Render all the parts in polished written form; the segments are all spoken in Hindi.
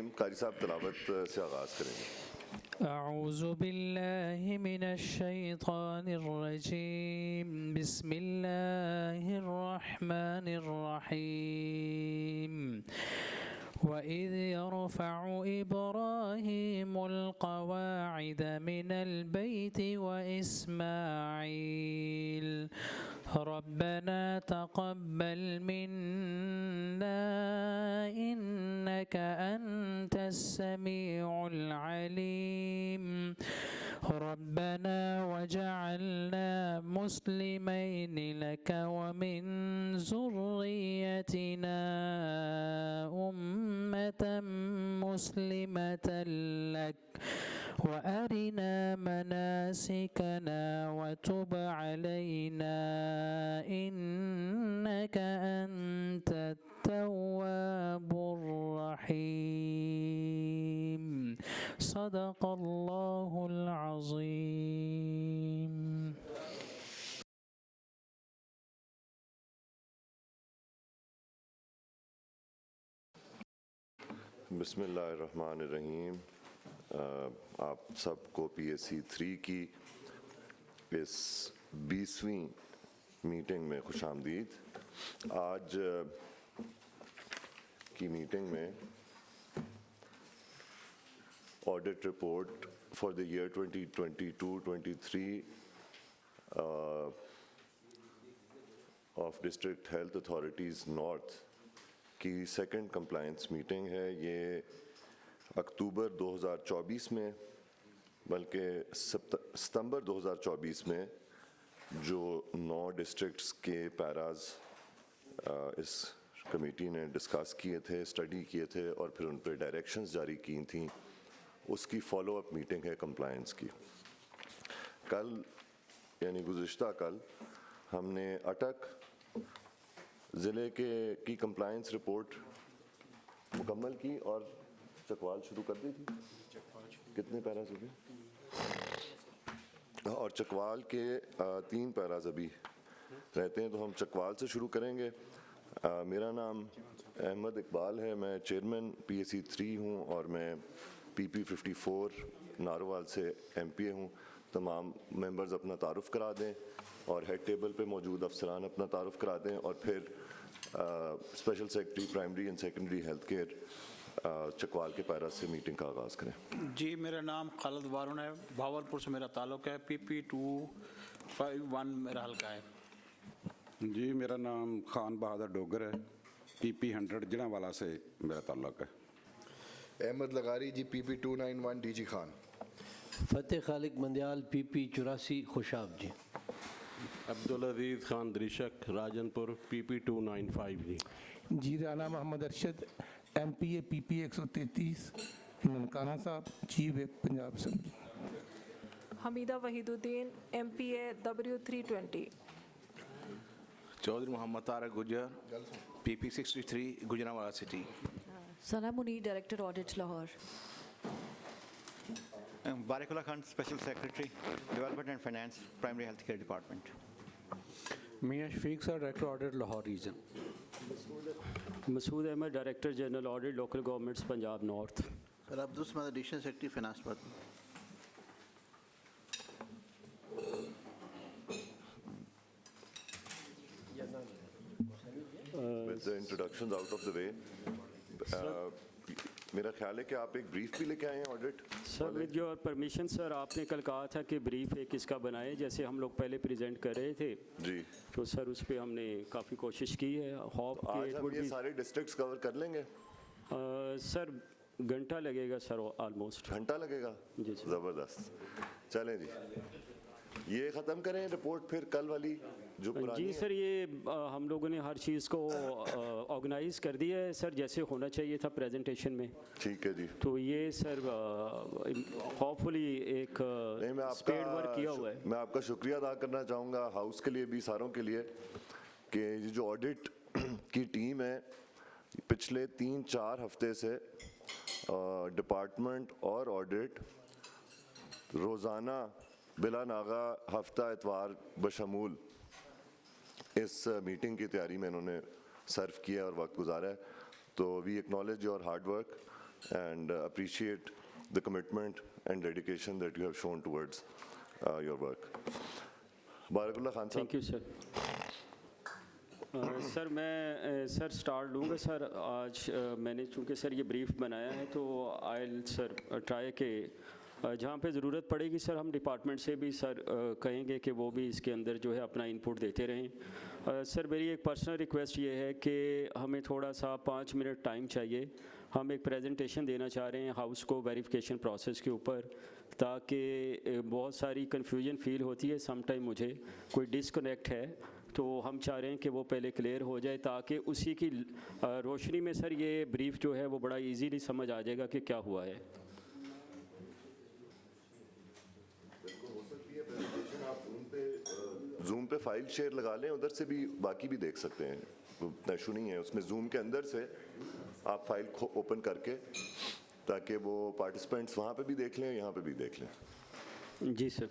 रहीम। कारी साहब तलावत से आगाज़ करेंगे। अऊज़ु बिल्लाहि मिनश्शैतानिर्रजीम बिस्मिल्लाहिर्रहमानिर्रहीम वइज़ यरफ़अु इब्राहीमुल क़वाइद मिनल बैति व इस्माईल रब्बना तक़ब्बल मिन्ना इन्नका अंतस समीउल अलीम रब्बना वजअलना मुस्लिमैनि लक व मिन ज़ुर्रिय्यतिना उम्मतन मुस्लिमतन लक व अरिना मनासिकना व तुब अलैना इन्नका अंतत तव्वाबुर रहीम। सदक़ल्लाहुल अज़ीम। बिस्मिल्लाहिर्रहमानिर्रहीम। आप सबको PSC 3 की इस 20वीं मीटिंग में खुशामदीद। आज की मीटिंग में audit report for the year 2022-23 of district health authorities north की सेकंड कंप्लायंस मीटिंग है। ये अक्टूबर 2024 में बल्कि सितंबर 2024 में जो 9 डिस्ट्रिक्ट्स के पैराज इस कमेटी ने डिस्कस किए थे, स्टडी किए थे और फिर उन पर डायरेक्शंस जारी की थी, उसकी फॉलो अप मीटिंग है कंप्लायंस की। कल यानी गुज़िश्ता कल हमने अटक ज़िले की कंप्लायंस रिपोर्ट मुकम्मल की और चकवाल शुरू कर दी थी। कितने पैराज हो गए? और चकवाल के 3 पैराज अभी रहते हैं, तो हम चकवाल से शुरू करेंगे। मेरा नाम अहमद इकबाल है, मैं चेयरमैन PSC 3 हूँ और मैं PP 54 नारोवाल से MPA हूँ। तमाम मेंबर्स अपना तारुफ करा दें और हेड टेबल पे मौजूद अफसरान अपना तारुफ करा दें और फिर special secretary primary and secondary health care Chakwal के पैरा से मीटिंग का आगाज़ करें। जी, मेरा नाम खालिद वारुन है, भावलपुर से मेरा ताल्लुक़ है, PP 251 मेरा हल्का है। जी, मेरा नाम खान बहादुर डोगर है, PP 100 जिलावाला से मेरा ताल्लुक़ है। अहमद लगारी जी, PP 291 DG खान। फ़तेह खालिक मंदियाल, PP 84 Khushab ji. Abdul Aziz Khan दरिशक, Rajanpur, PP 295 ji. Ji, Rana Mohammad Arshad, MPA PP 133 Nankana Sahib, chief whip Punjab assembly. Hamida Waheeduddin, MPA W320। Chaudhry Mohammad Tariq Gujjar, PP 63 Gujranwala city. Sana Munir, director audit Lahore. Barikullah Khan, special secretary development and finance, primary health care department. Mian Shafiq sir, director audit Lahore region. Masood Ahmad, director general audit local governments Punjab north. Sir Abdul Samad, additional secretary finance department. With the introductions out of the way, मेरा ख्याल है कि आप एक ब्रीफ भी लेके आए हैं audit. Sir with your permission sir, आपने कल कहा था कि ब्रीफ एक इसका बनाए, जैसे हम लोग पहले प्रेजेंट कर रहे थे जी, तो सर उस पर हमने काफ़ी कोशिश की है। होप आज हम ये सारे डिस्ट्रिक्ट्स कवर कर लेंगे। सर घंटा लगेगा सर, ऑलमोस्ट घंटा लगेगा जी सर। ज़बरदस्त, चलें जी, ये ख़त्म करें रिपोर्ट, फिर कल वाली जो पुरानी जी सर, ये हम लोगों ने हर चीज़ को ऑर्गेनाइज कर दिया है सर, जैसे होना चाहिए था प्रेजेंटेशन में। ठीक है जी, तो ये सर होपफुली एक स्पेड वर्क किया हुआ है। मैं आपका शुक्रिया अदा करना चाहूँगा हाउस के लिए भी, सारों के लिए, कि ये जो ऑडिट की टीम है पिछले 3-4 हफ्ते से डिपार्टमेंट और ऑडिट रोज़ाना बिला नागा हफ्ता इतवार बशमूल इस मीटिंग की तैयारी में इन्होंने सर्व किया और वक्त गुजारा है। तो we acknowledge your hard work and appreciate the commitment and dedication that you have shown towards your work. Barakallah Khan Sahab. Thank you sir. Sir मैं सर स्टार्ट लूँगा सर। आज मैंने चूँकि सर ये ब्रीफ बनाया है तो आई सर ट्राई के जहाँ पे ज़रूरत पड़ेगी सर हम डिपार्टमेंट से भी सर कहेंगे कि वो भी इसके अंदर जो है अपना इनपुट देते रहें। सर मेरी एक पर्सनल रिक्वेस्ट ये है कि हमें थोड़ा सा 5 मिनट टाइम चाहिए। हम एक प्रेजेंटेशन देना चाह रहे हैं हाउस को वेरिफिकेशन प्रोसेस के ऊपर, ताकि बहुत सारी कन्फ्यूजन फील होती है समटाइम मुझे कोई डिसकनेक्ट है, तो हम चाह रहे हैं कि वो पहले क्लियर हो जाए ताकि उसी की रोशनी में सर ये ब्रीफ जो है वो बड़ा इजीली समझ आ जाएगा कि क्या हुआ है। जूम पे फाइल शेयर लगा लें, उधर से भी बाकी भी देख सकते हैं, इतना इशू नहीं है उसमें। जूम के अंदर से आप फाइल ओपन करके ताकि वो पार्टिसिपेंट्स वहाँ पे भी देख लें, यहाँ पे भी देख लें। जी सर।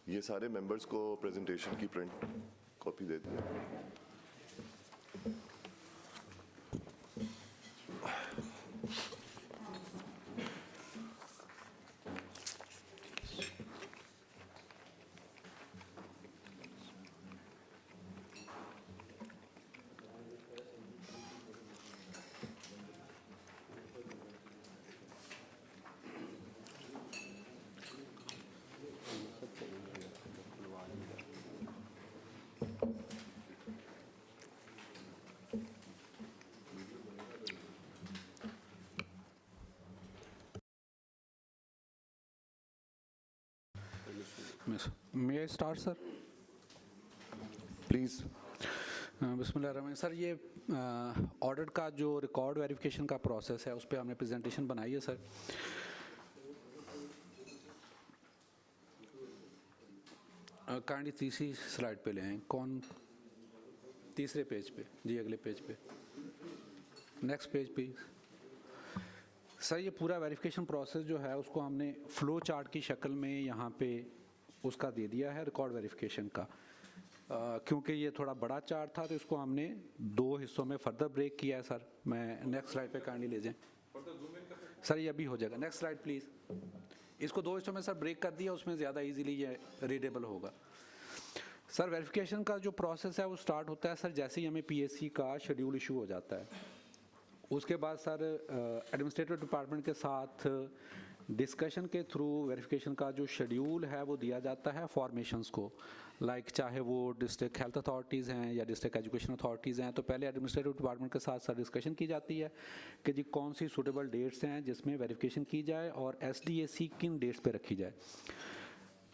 ये सारे मेंबर्स को प्रेजेंटेशन की प्रिंट कॉपी दे दिया। May I start, sir? Please. बिस्मिल्लाहिर्रहमानिर्रहीम। सर ये ऑडिट का जो रिकॉर्ड वेरिफिकेशन का प्रोसेस है उस पर हमने प्रेजेंटेशन बनाई है सर। काइंडली तीसरी स्लाइड पे ले आएँ। कौन? तीसरे पेज पे जी, अगले पेज पे, नेक्स्ट पेज प्लीज। सर ये पूरा वेरिफिकेशन प्रोसेस जो है उसको हमने फ्लो चार्ट की शक्ल में यहाँ पे उसका दे दिया है रिकॉर्ड वेरिफिकेशन का। क्योंकि ये थोड़ा बड़ा चार्ट था तो इसको हमने 2 हिस्सों में फर्दर ब्रेक किया है सर। मैं नेक्स्ट स्लाइड पे काइंडली ले जाएं सर, ये अभी हो जाएगा। Next slide please. इसको 2 हिस्सों में सर ब्रेक कर दिया, उसमें ज़्यादा इजीली ये रीडेबल होगा। सर वेरिफिकेशन का जो प्रोसेस है वो स्टार्ट होता है सर जैसे ही हमें पीएससी का शेड्यूल इशू हो जाता है। उसके बाद सर एडमिनिस्ट्रेटिव डिपार्टमेंट के साथ डिस्कशन के थ्रू वेरिफिकेशन का जो शेड्यूल है वो दिया जाता है फॉर्मेशंस को। लाइक चाहे वो डिस्ट्रिक्ट हेल्थ अथॉरिटीज़ हैं या डिस्ट्रिक्ट एजुकेशन अथॉरिटीज़ हैं, तो पहले एडमिनिस्ट्रेटिव डिपार्टमेंट के साथ सर डिस्कशन की जाती है कि जी कौन सी सूटेबल डेट्स हैं जिसमें वेरिफिकेशन की जाए और एसडीएसी किन डेट्स पे रखी जाए।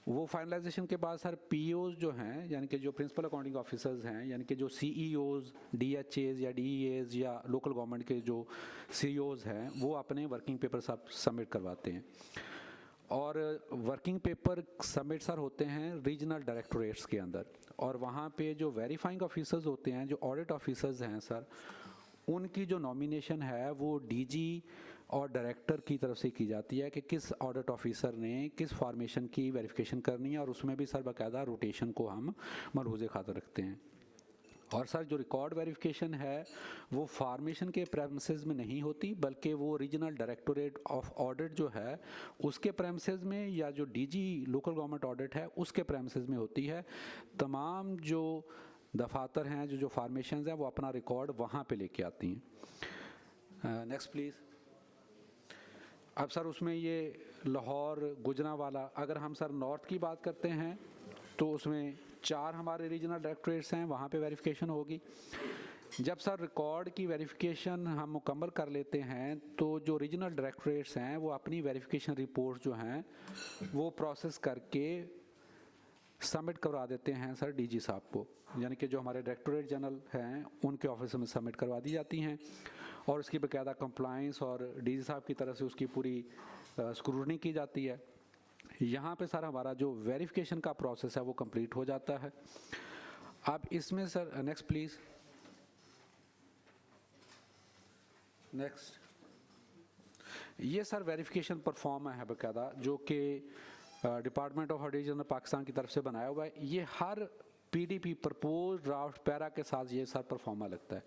वो फाइनलाइजेशन के बाद सर पीओज जो हैं यानी कि जो प्रिंसिपल अकाउंटिंग ऑफिसर्स हैं यानी कि जो सीईओज, डीएचएज या डीईएज या लोकल गवर्नमेंट के जो सीईओज हैं वो अपने वर्किंग पेपर सबमिट करवाते हैं। और वर्किंग पेपर सबमिट सर होते हैं रीजनल डायरेक्टोरेट्स के अंदर, और वहाँ पे जो वेरीफाइंग ऑफिसर्स होते हैं, जो ऑडिट ऑफिसर्स हैं सर, उनकी जो नॉमिनेशन है वो डीजी और डायरेक्टर की तरफ से की जाती है कि किस ऑडिट ऑफिसर ने किस फॉर्मेशन की वेरिफिकेशन करनी है, और उसमें भी सर बाकायदा रोटेशन को हम मलहूज़े खातर रखते हैं। और सर जो रिकॉर्ड वेरिफिकेशन है वो फार्मेशन के प्रेमिसेस में नहीं होती, बल्कि वो रीजनल डायरेक्टोरेट ऑफ ऑडिट जो है उसके प्रेमिसेस में या जो डीजी लोकल गवर्नमेंट ऑडिट है उसके प्रेमिसेस में होती है। तमाम जो दफातर हैं जो फार्मेशंस हैं वो अपना रिकॉर्ड वहाँ पे लेके आती हैं। Next please. अब सर उसमें ये लाहौर, गुजरांवाला, अगर हम सर नॉर्थ की बात करते हैं तो उसमें 4 हमारे रीजनल डायरेक्टरेट्स हैं, वहाँ पे वेरिफिकेशन होगी। जब सर रिकॉर्ड की वेरिफिकेशन हम मुकम्मल कर लेते हैं तो जो रीजनल डायरेक्टरेट्स हैं वो अपनी वेरिफिकेशन रिपोर्ट जो हैं वो प्रोसेस करके सबमिट करवा देते हैं सर डीजी साहब को, यानी कि जो हमारे डायरेक्टोरेट जनरल हैं उनके ऑफिस में सबमिट करवा दी जाती हैं, और उसकी बाकायदा कंप्लाइंस और डीजी साहब की तरफ से उसकी पूरी स्क्रूटनी की जाती है। यहाँ पे सर हमारा जो वेरिफिकेशन का प्रोसेस है वो कंप्लीट हो जाता है। अब इसमें सर नेक्स्ट प्लीज़, नेक्स्ट। ये सर वेरिफिकेशन परफॉर्म है बाकायदा, जो कि डिपार्टमेंट ऑफ ऑडिट पाकिस्तान की तरफ से बनाया हुआ है। ये हर पीडीपी प्रपोज ड्राफ्ट पैरा के साथ ये सर परफॉर्मा लगता है।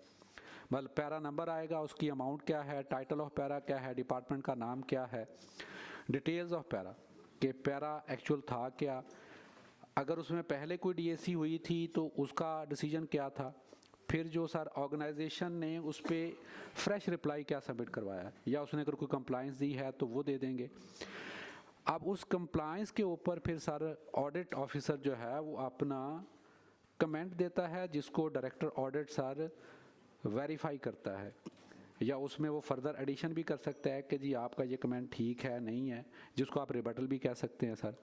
मतलब पैरा नंबर आएगा, उसकी अमाउंट क्या है, टाइटल ऑफ पैरा क्या है, डिपार्टमेंट का नाम क्या है, डिटेल्स ऑफ पैरा कि पैरा एक्चुअल था क्या, अगर उसमें पहले कोई डीएसी हुई थी तो उसका डिसीजन क्या था, फिर जो सर ऑर्गेनाइजेशन ने उस पर फ्रेश रिप्लाई क्या सबमिट करवाया, या उसने अगर कोई कंप्लाइंस दी है तो वो दे देंगे। अब उस कंप्लाइंस के ऊपर फिर सर ऑडिट ऑफिसर जो है वो अपना कमेंट देता है, जिसको डायरेक्टर ऑडिट सर वेरीफाई करता है, या उसमें वो फर्दर एडिशन भी कर सकता है कि जी आपका ये कमेंट ठीक है नहीं है, जिसको आप रिबटल भी कह सकते हैं सर।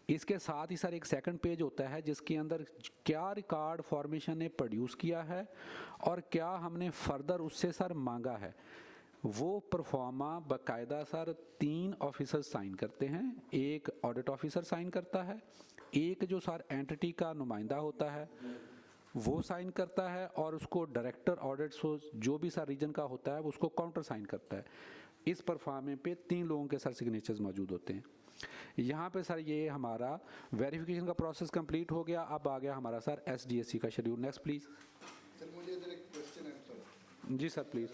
इसके साथ ही सर एक सेकंड पेज होता है जिसके अंदर क्या रिकॉर्ड फॉर्मेशन ने प्रोड्यूस किया है और क्या हमने फर्दर उससे सर मांगा है। वो परफॉर्मा बाकायदा सर 3 ऑफिसर साइन करते हैं, एक ऑडिट ऑफिसर साइन करता है, एक जो सर एंटिटी का नुमाइंदा होता है वो साइन करता है, और उसको डायरेक्टर ऑडिट जो भी सर रीजन का होता है वो उसको काउंटर साइन करता है। इस परफॉर्मे पे 3 लोगों के सर सिग्नेचर्स मौजूद होते हैं। यहाँ पे सर ये हमारा वेरिफिकेशन का प्रोसेस कंप्लीट हो गया। अब आ गया हमारा सर एसडीएससी का शेड्यूल। Next please. सर मुझे इधर एक क्वेश्चन है सर। जी sir please.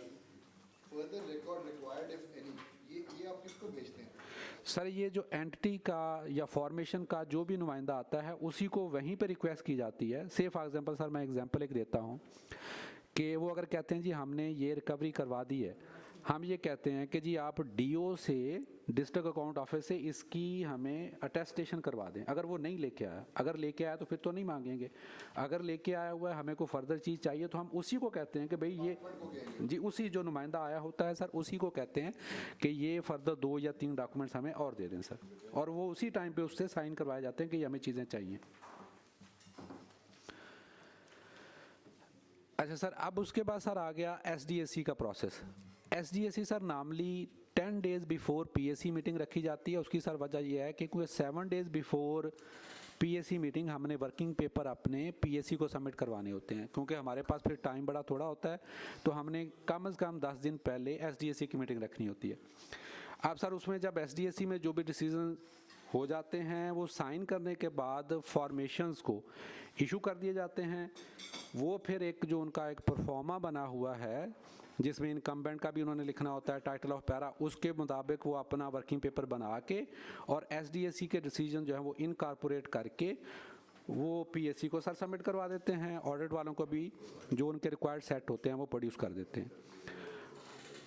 Further record required if any, ये आप किसको भेजते हैं? सर ये जो एंटिटी का या फॉर्मेशन का जो भी नुमाइंदा आता है उसी को वहीं पे रिक्वेस्ट की जाती है। से फॉर एग्जांपल सर मैं एग्जांपल एक देता हूँ कि वो अगर कहते हैं जी हमने ये रिकवरी करवा दी है, हम ये कहते हैं कि जी आप डीओ से डिस्ट्रिक्ट अकाउंट ऑफिस से इसकी हमें अटेस्टेशन करवा दें। अगर वो नहीं लेके आया, अगर लेके आया तो फिर तो नहीं मांगेंगे, अगर लेके आया हुआ है हमें कोई फर्दर चीज़ चाहिए तो हम उसी को कहते हैं कि भाई ये जी उसी जो नुमाइंदा आया होता है सर उसी को कहते हैं कि ये फर्दर 2 या 3 डॉक्यूमेंट्स हमें और दे दें सर, और वो उसी टाइम पर उससे साइन करवाए जाते हैं कि हमें चीज़ें चाहिए। अच्छा सर, अब उसके बाद सर आ गया एसडीएससी का process. SDSC sir normally 10 days before PSC meeting रखी जाती है। उसकी सर वजह यह है कि क्योंकि 7 डेज बिफोर पीएससी मीटिंग हमने वर्किंग पेपर अपने पीएससी को सबमिट करवाने होते हैं, क्योंकि हमारे पास फिर टाइम बड़ा थोड़ा होता है, तो हमने कम से कम 10 दिन पहले एसडीएससी की मीटिंग रखनी होती है। अब सर उसमें जब एसडीएससी में जो भी डिसीजन हो जाते हैं वो साइन करने के बाद फॉर्मेशंस को इशू कर दिए जाते हैं। वो फिर एक जो उनका एक परफॉर्मा बना हुआ है जिसमें इनकम्बेंट का भी उन्होंने लिखना होता है, टाइटल ऑफ पैरा, उसके मुताबिक वो अपना वर्किंग पेपर बना के और एसडीएससी के डिसीजन जो है वो इनकॉर्पोरेट करके वो पीएससी को सर सबमिट करवा देते हैं। ऑडिट वालों को भी जो उनके रिक्वायर्ड सेट होते हैं वो प्रोड्यूस कर देते हैं।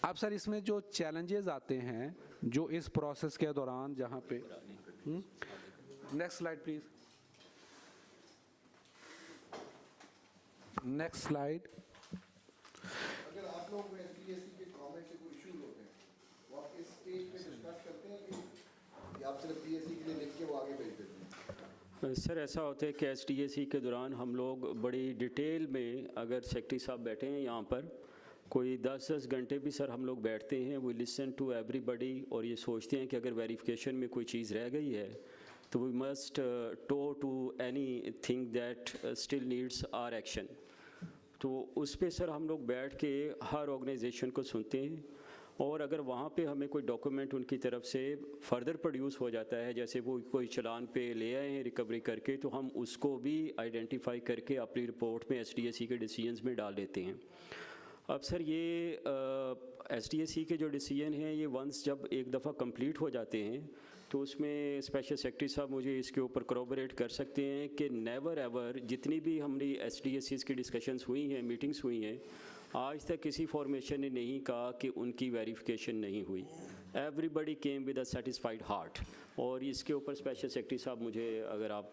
अब सर इसमें जो चैलेंजेस आते हैं जो इस प्रोसेस के दौरान, जहाँ पे next slide please, next slide. अगर आप लोग को एसडीएससी के कमेंट से कोई इश्यूज होते हैं वो आप इस स्टेज पे डिस्कस करते हैं कि आप सिर्फ पीएससी के लिए लिख के वो आगे भेज देते हैं? सर ऐसा होता है कि एसडीएससी के दौरान हम लोग बड़ी डिटेल में, अगर सेक्रेटरी साहब बैठे हैं यहाँ पर, कोई 10-10 घंटे भी सर हम लोग बैठते हैं, वी लिसन टू एवरीबडी, और ये सोचते हैं कि अगर वेरिफिकेशन में कोई चीज़ रह गई है तो we must to to anything that still needs our action. तो उस पे सर हम लोग बैठ के हर ऑर्गेनाइजेशन को सुनते हैं, और अगर वहाँ पे हमें कोई डॉक्यूमेंट उनकी तरफ से फर्दर प्रोड्यूस हो जाता है, जैसे वो कोई चालान पे ले आए हैं रिकवरी करके, तो हम उसको भी आइडेंटिफाई करके अपनी रिपोर्ट में एसडीएससी के डिसीजंस में डाल देते हैं। अब सर ये एसडीएससी के जो डिसीजन हैं ये वंस जब एक दफ़ा कंप्लीट हो जाते हैं तो उसमें स्पेशल सेक्रेटरी साहब मुझे इसके ऊपर कोऑपरेट कर सकते हैं कि नेवर एवर जितनी भी हमारी एसडीएससी की डिस्कशंस हुई हैं, मीटिंग्स हुई हैं, आज तक किसी फॉर्मेशन ने नहीं कहा कि उनकी वेरिफिकेशन नहीं हुई। Everybody came with a satisfied heart. और इसके ऊपर स्पेशल सेक्रेटरी साहब मुझे अगर आप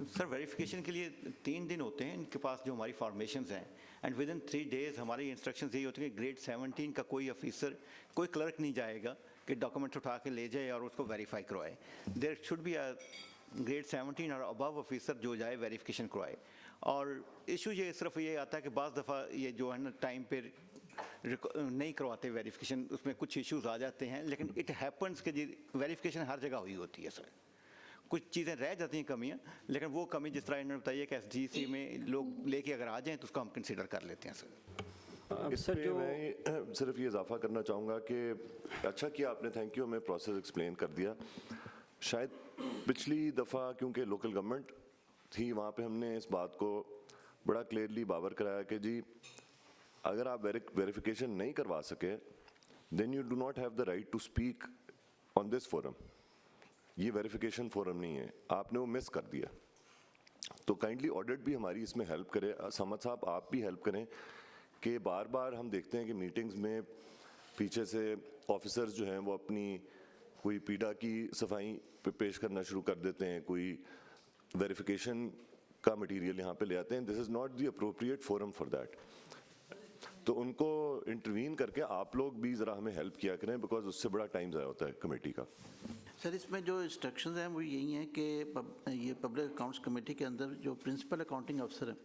सर वेरिफिकेशन के लिए 3 दिन होते हैं इनके पास जो हमारी फॉर्मेशंस हैं, एंड विद इन 3 डेज़ हमारी इंस्ट्रक्शंस यही होती है कि ग्रेड 17 का कोई ऑफिसर, कोई क्लर्क नहीं जाएगा कि डॉक्यूमेंट्स उठा के ले जाए और उसको वेरीफाई करवाए। There should be a grade 17 और अबव ऑफिसर जो जाए वेरिफिकेशन करवाए। और इशू ये सिर्फ ये आता है कि बाज़ दफ़ा ये जो है ना टाइम पर नहीं करवाते वेरिफिकेशन, उसमें कुछ इश्यूज आ जाते हैं, लेकिन इट हैपन्स कि जी वेरिफिकेशन हर जगह हुई होती है सर। कुछ चीज़ें रह जाती हैं कमियां, लेकिन वो कमी जिस तरह इन्होंने बताई है कि SDC में लोग लेके अगर आ जाएं तो उसको हम कंसीडर कर लेते हैं सर। इस पे मैं सिर्फ ये इजाफा करना चाहूँगा कि अच्छा किया आपने, थैंक यू, हमें प्रोसेस एक्सप्लेन कर दिया। शायद पिछली दफ़ा क्योंकि लोकल गवर्नमेंट थी, वहाँ पे हमने इस बात को बड़ा क्लियरली बावर कराया कि जी अगर आप वेरिफिकेशन नहीं करवा सके then you do not have the right to speak on this forum. ये वेरिफिकेशन फोरम नहीं है, आपने वो मिस कर दिया। तो काइंडली ऑडिट भी हमारी इसमें हेल्प करे, समद साहब आप भी हेल्प करें कि बार बार हम देखते हैं कि मीटिंग्स में पीछे से ऑफिसर्स जो हैं वो अपनी कोई पीडा की सफाई पेश करना शुरू कर देते हैं, कोई वेरिफिकेशन का मटेरियल यहाँ पे ले आते हैं। This is not the appropriate forum for that. तो उनको इंटरवीन करके आप लोग भी ज़रा हमें हेल्प किया करें, बिकॉज उससे बड़ा टाइम ज़ाया होता है कमेटी का। सर इसमें जो इंस्ट्रक्शंस हैं वो यही हैं कि ये पब्लिक अकाउंट्स कमेटी के अंदर जो प्रिंसिपल अकाउंटिंग अफसर है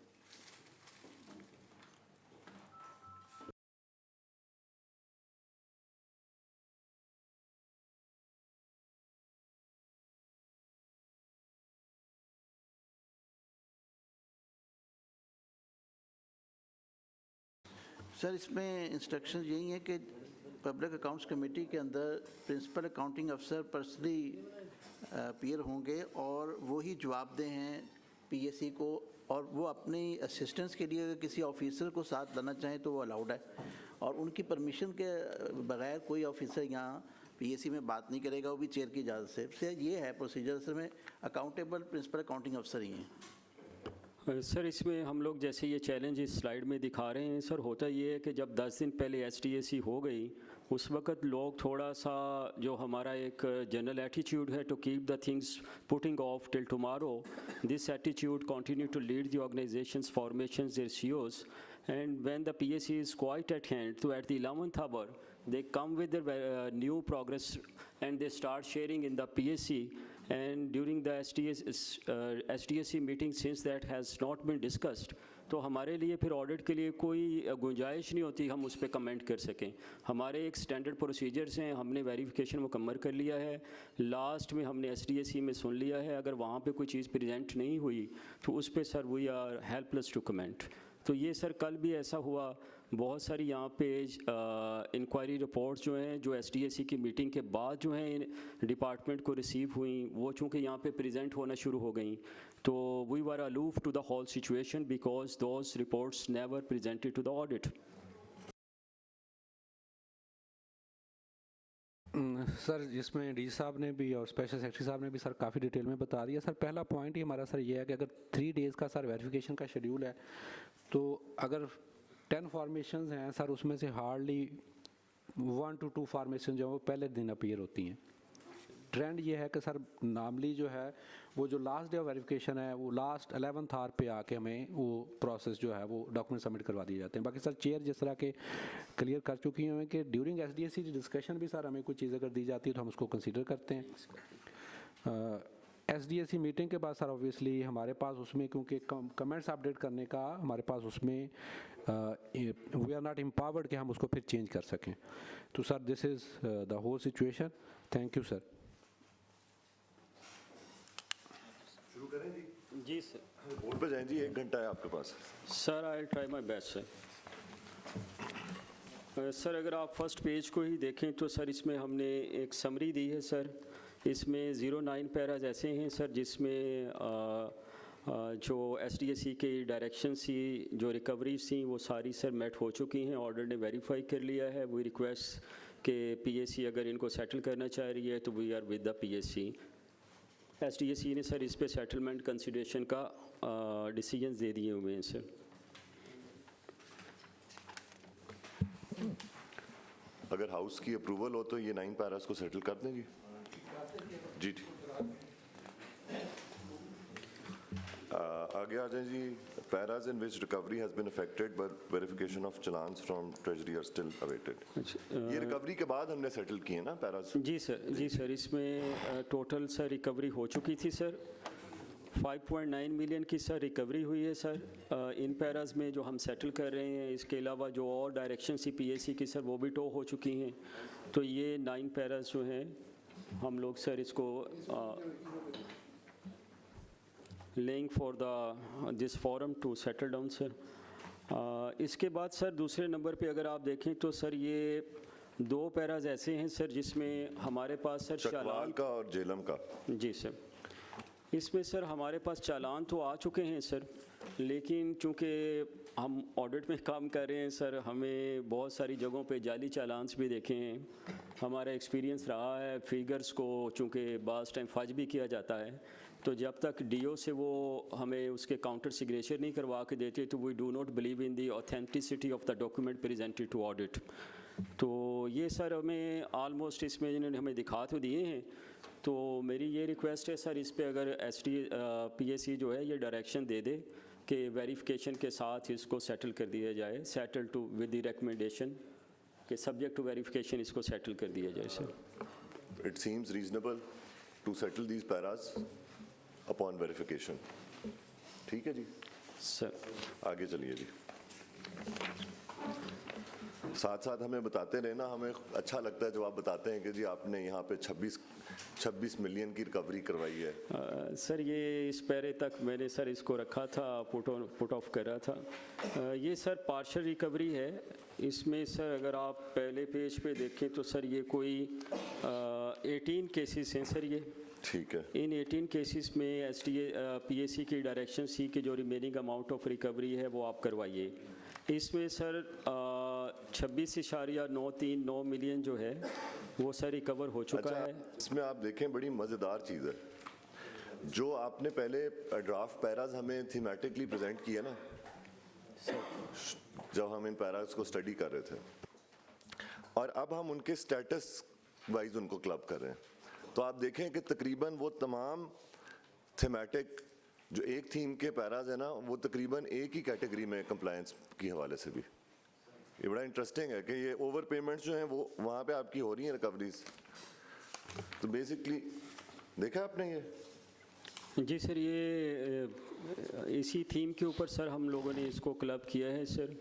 सर इसमें इंस्ट्रक्शन यही है कि पब्लिक अकाउंट्स कमेटी के अंदर प्रिंसिपल अकाउंटिंग अफसर पर्सनली अपीयर होंगे और वो ही जवाबदेह हैं PSC को, और वो अपनी असिस्टेंस के लिए अगर किसी ऑफिसर को साथ लाना चाहें तो वो अलाउड है, और उनकी परमिशन के बगैर कोई ऑफिसर यहाँ PSC में बात नहीं करेगा, वो भी चेयर की इजाज़त से। ये है प्रोसीजर। सर में अकाउंटेबल प्रिंसिपल अकाउंटिंग अफसर ही हैं। सर इसमें हम लोग जैसे ये चैलेंज इस स्लाइड में दिखा रहे हैं सर, होता ये है कि जब 10 दिन पहले SDAC हो गई उस वक़्त लोग थोड़ा सा जो हमारा एक जनरल एटीट्यूड है to keep the things putting off till tomorrow, this attitude continue to lead the organisations formations their CEOs, and when the PSC is quite at hand, so at the 11th hour they come with their new progress and they start sharing in the PSC. And during the SDAC meeting, since that has not been discussed, तो हमारे लिए फिर ऑडिट के लिए कोई गुंजाइश नहीं होती हम उस पर कमेंट कर सकें। हमारे एक स्टैंडर्ड प्रोसीजर्स हैं, हमने वेरिफिकेशन मुकम्मल कर लिया है, लास्ट में हमने SDAC में सुन लिया है, अगर वहाँ पे कोई चीज़ प्रेजेंट नहीं हुई तो उस पर sir we are helpless to comment. तो ये सर कल भी ऐसा हुआ, बहुत सारी यहाँ पे इंक्वायरी रिपोर्ट्स जो हैं जो SDAC की मीटिंग के बाद जो हैं डिपार्टमेंट को रिसीव हुई, वो चूँकि यहाँ पे प्रेजेंट होना शुरू हो गई, तो we were aloof to the whole situation because those reports never presented to the audit. Sir जिसमें डी साहब ने भी और स्पेशल सेक्रेटरी साहब ने भी सर काफ़ी डिटेल में बता दिया। सर पहला पॉइंट ही हमारा सर ये है कि अगर 3 डेज़ का सर वेरिफिकेशन का शेड्यूल है, तो अगर 10 फॉर्मेशंस हैं सर, उसमें से हार्डली 1 to 2 फॉर्मेशन जो है वो पहले दिन अपीयर होती हैं। ट्रेंड ये है कि सर नॉर्मली जो है वो जो लास्ट डे ऑफ वेरिफिकेशन है वो लास्ट 11th आवर पे आके हमें वो प्रोसेस जो है वो डॉक्यूमेंट सबमिट करवा दिए जाते हैं। बाकी सर चेयर जिस तरह के क्लियर कर चुकी हैं कि ड्यूरिंग SDAC डिस्कशन भी सर हमें कोई चीज़ अगर दी जाती है तो हम उसको कंसीडर करते हैं। SDAC मीटिंग के बाद सर ऑब्वियसली हमारे पास उसमें क्योंकि कमेंट्स अपडेट करने का हमारे पास उसमें वी आर नॉट एम्पावर्ड कि हम उसको फिर चेंज कर सकें। तो sir this is the whole situation. Thank you sir. शुरू करें जी? जी सर। बोर्ड पे जाएं जी, 1 घंटा है आपके पास। Sir I try my best sir. Sir अगर आप फर्स्ट पेज को ही देखें तो सर इसमें हमने एक समरी दी है सर, इसमें 09 पैराज ऐसे हैं सर जिसमें जो SDAC की डायरेक्शन थी, जो रिकवरीज थी वो सारी सर मेट हो चुकी हैं, ऑर्डर ने वेरीफाई कर लिया है। वी रिक्वेस्ट कि PSC अगर इनको सेटल करना चाह रही है तो we are with the PSC। SDAC ने सर इस पे सेटलमेंट कंसिडरेशन का डिसीजंस दे दिए हुए हैं सर। अगर हाउस की अप्रूवल हो तो ये 9 पैरास को सेटल कर देंगे जी। ठीक, आगे आ जाए जी। Paras in which recovery has been affected but verification of challans from treasury are still awaited. ये रिकवरी के बाद हमने सेटल किए ना पैराज? जी सर इसमें टोटल सर रिकवरी हो चुकी थी सर, 5.9 मिलियन की सर रिकवरी हुई है सर इन पैराज में जो हम सेटल कर रहे हैं। इसके अलावा जो और डायरेक्शन सी PSC की सर वो भी टो हो चुकी हैं। तो ये 9 पैराज जो हैं हम लोग सर इसको laying for this forum to settle down, sir. इसके बाद सर दूसरे नंबर पे अगर आप देखें तो सर ये 2 पैराज ऐसे हैं सर जिसमें हमारे पास सर चकवाल का और जेलम का। जी सर, इसमें सर हमारे पास चालान तो आ चुके हैं सर, लेकिन चूँकि हम ऑडिट में काम कर रहे हैं सर, हमें बहुत सारी जगहों पे जाली चालान्स भी देखे हैं। हमारा एक्सपीरियंस रहा है फिगर्स को चूँकि बाज़ टाइम फज भी किया जाता है, तो जब तक डीओ से वो हमें उसके काउंटर सिग्नेचर नहीं करवा के देते तो we do not believe in the authenticity of the document presented to audit. तो ये सर हमें ऑलमोस्ट इसमें इन्होंने हमें दिखा तो दिए हैं, तो मेरी ये रिक्वेस्ट है सर इस पे अगर PAC जो है ये डायरेक्शन दे दे कि वेरिफिकेशन के साथ इसको सेटल कर दिया जाए, settle to with the recommendation कि सब्जेक्ट टू वेरिफिकेशन इसको सेटल कर दिया जाए sir. It seems reasonable to settle these paras upon verification. ठीक है जी सर, आगे चलिए जी। साथ साथ हमें बताते रहना, हमें अच्छा लगता है जब आप बताते हैं कि जी आपने यहाँ पे 26 मिलियन की रिकवरी करवाई है। सर ये इस पैरे तक मैंने सर इसको रखा था, पुट ऑफ कर रहा था। ये सर पार्शियल रिकवरी है, इसमें सर अगर आप पहले पेज पे देखें तो सर ये कोई 18 केसेस हैं सर ये। ठीक है। इन 18 केसेस में PAC की डायरेक्शन सी कि जो रिमेनिंग अमाउंट ऑफ रिकवरी है वो आप करवाइए। इसमें सर 26.939 मिलियन जो है वो सर रिकवर हो चुका है। इसमें आप देखें बड़ी मज़ेदार चीज़ है, जो आपने पहले ड्राफ्ट पैराज हमें थीमेटिकली प्रेजेंट किया ना, जब हम इन पैराज को स्टडी कर रहे थे, और अब हम उनके स्टेटस वाइज उनको क्लब कर रहे हैं, तो आप देखें कि तकरीबन वो तमाम थीमेटिक जो एक थीम के पैराज है ना, वो तकरीबन एक ही कैटेगरी में कंप्लायंस की हवाले से भी। ये बड़ा इंटरेस्टिंग है कि ये ओवर पेमेंट्स जो हैं वो वहाँ पे आपकी हो रही हैं रिकवरीज। तो बेसिकली देखा आपने ये? जी सर, ये इसी थीम के ऊपर सर हम लोगों ने इसको क्लब किया है सर,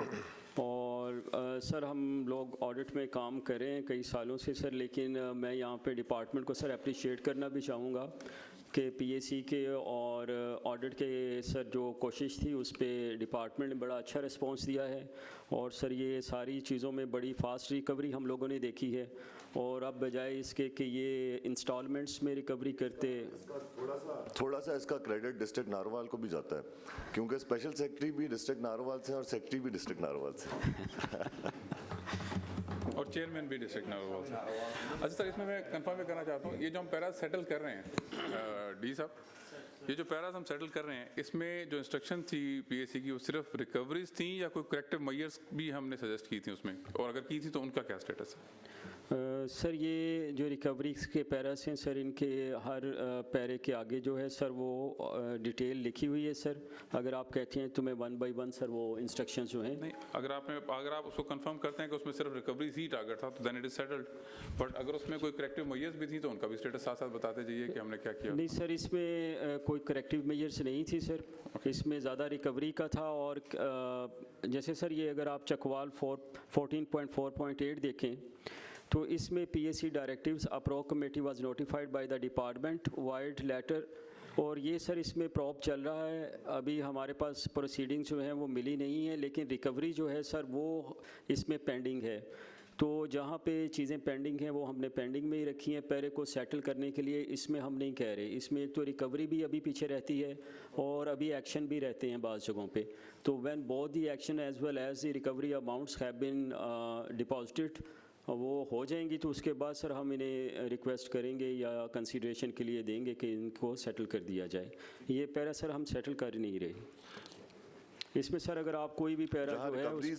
और सर हम लोग ऑडिट में काम कर रहे हैं कई सालों से सर, लेकिन मैं यहाँ पे डिपार्टमेंट को सर अप्रिशिएट करना भी चाहूँगा कि PAC के और ऑडिट के सर जो कोशिश थी उस पर डिपार्टमेंट ने बड़ा अच्छा रिस्पांस दिया है, और सर ये सारी चीज़ों में बड़ी फास्ट रिकवरी हम लोगों ने देखी है। और अब बजाय इसके कि ये इंस्टॉलमेंट्स में रिकवरी करते, थोड़ा सा इसका क्रेडिट डिस्ट्रिक्ट नारोवाल को भी जाता है, क्योंकि स्पेशल सेक्रेटरी भी डिस्ट्रिक्ट नारोवाल से और सेक्रेटरी भी डिस्ट्रिक्ट नारोवाल से और चेयरमैन भी डिस्ट्रिक्ट नारोवाल से। अच्छा सर, इसमें मैं कंफर्म करना चाहता हूँ, ये जो हम पैराज सेटल कर रहे हैं डी साहब, ये जो पैराज हम सेटल कर रहे हैं, इसमें जो इंस्ट्रक्शन थी PAC की वो सिर्फ रिकवरीज थी या कोई करेक्टिव मेजर्स भी हमने सजेस्ट की थी उसमें, और अगर की थी तो उनका क्या स्टेटस है? सर ये जो रिकवरीज के पैरास हैं सर, इनके हर पैरे के आगे जो है सर वो डिटेल लिखी हुई है सर। अगर आप कहते हैं तो मैं 1 बाय 1 सर वो इंस्ट्रक्शंस जो हैं, नहीं, अगर आप उसको कंफर्म करते हैं कि उसमें सिर्फ रिकवरीज ही टारगेट था तो then it is settled, but अगर उसमें कोई करेक्टिव मेजर्स भी थी तो उनका भी स्टेटस साथ साथ बताते जाइए कि हमने क्या किया। नहीं सर, इसमें कोई करेक्टिव मेजर्स नहीं थी सर, इसमें ज़्यादा रिकवरी का था। और जैसे सर ये अगर आप चकवाल 14.4.8 देखें तो इसमें PAC directives a probe committee was notified by the department wide letter, और ये सर इसमें प्रॉप चल रहा है। अभी हमारे पास प्रोसीडिंग्स जो हैं वो मिली नहीं है, लेकिन रिकवरी जो है सर वो इसमें पेंडिंग है। तो जहाँ पे चीज़ें पेंडिंग हैं वो हमने पेंडिंग में ही रखी हैं पैरे को सेटल करने के लिए। इसमें हम नहीं कह रहे, इसमें एक तो रिकवरी भी अभी पीछे रहती है और अभी एक्शन भी रहते हैं बाज़ जगहों पे। तो when both the action as well as the recovery amounts have been deposited, वो हो जाएंगी तो उसके बाद सर हम इन्हें रिक्वेस्ट करेंगे या कंसीडरेशन के लिए देंगे कि इनको सेटल कर दिया जाए। ये पैरा सर हम सेटल कर नहीं रहे। इसमें सर अगर आप कोई भी पैरा जो है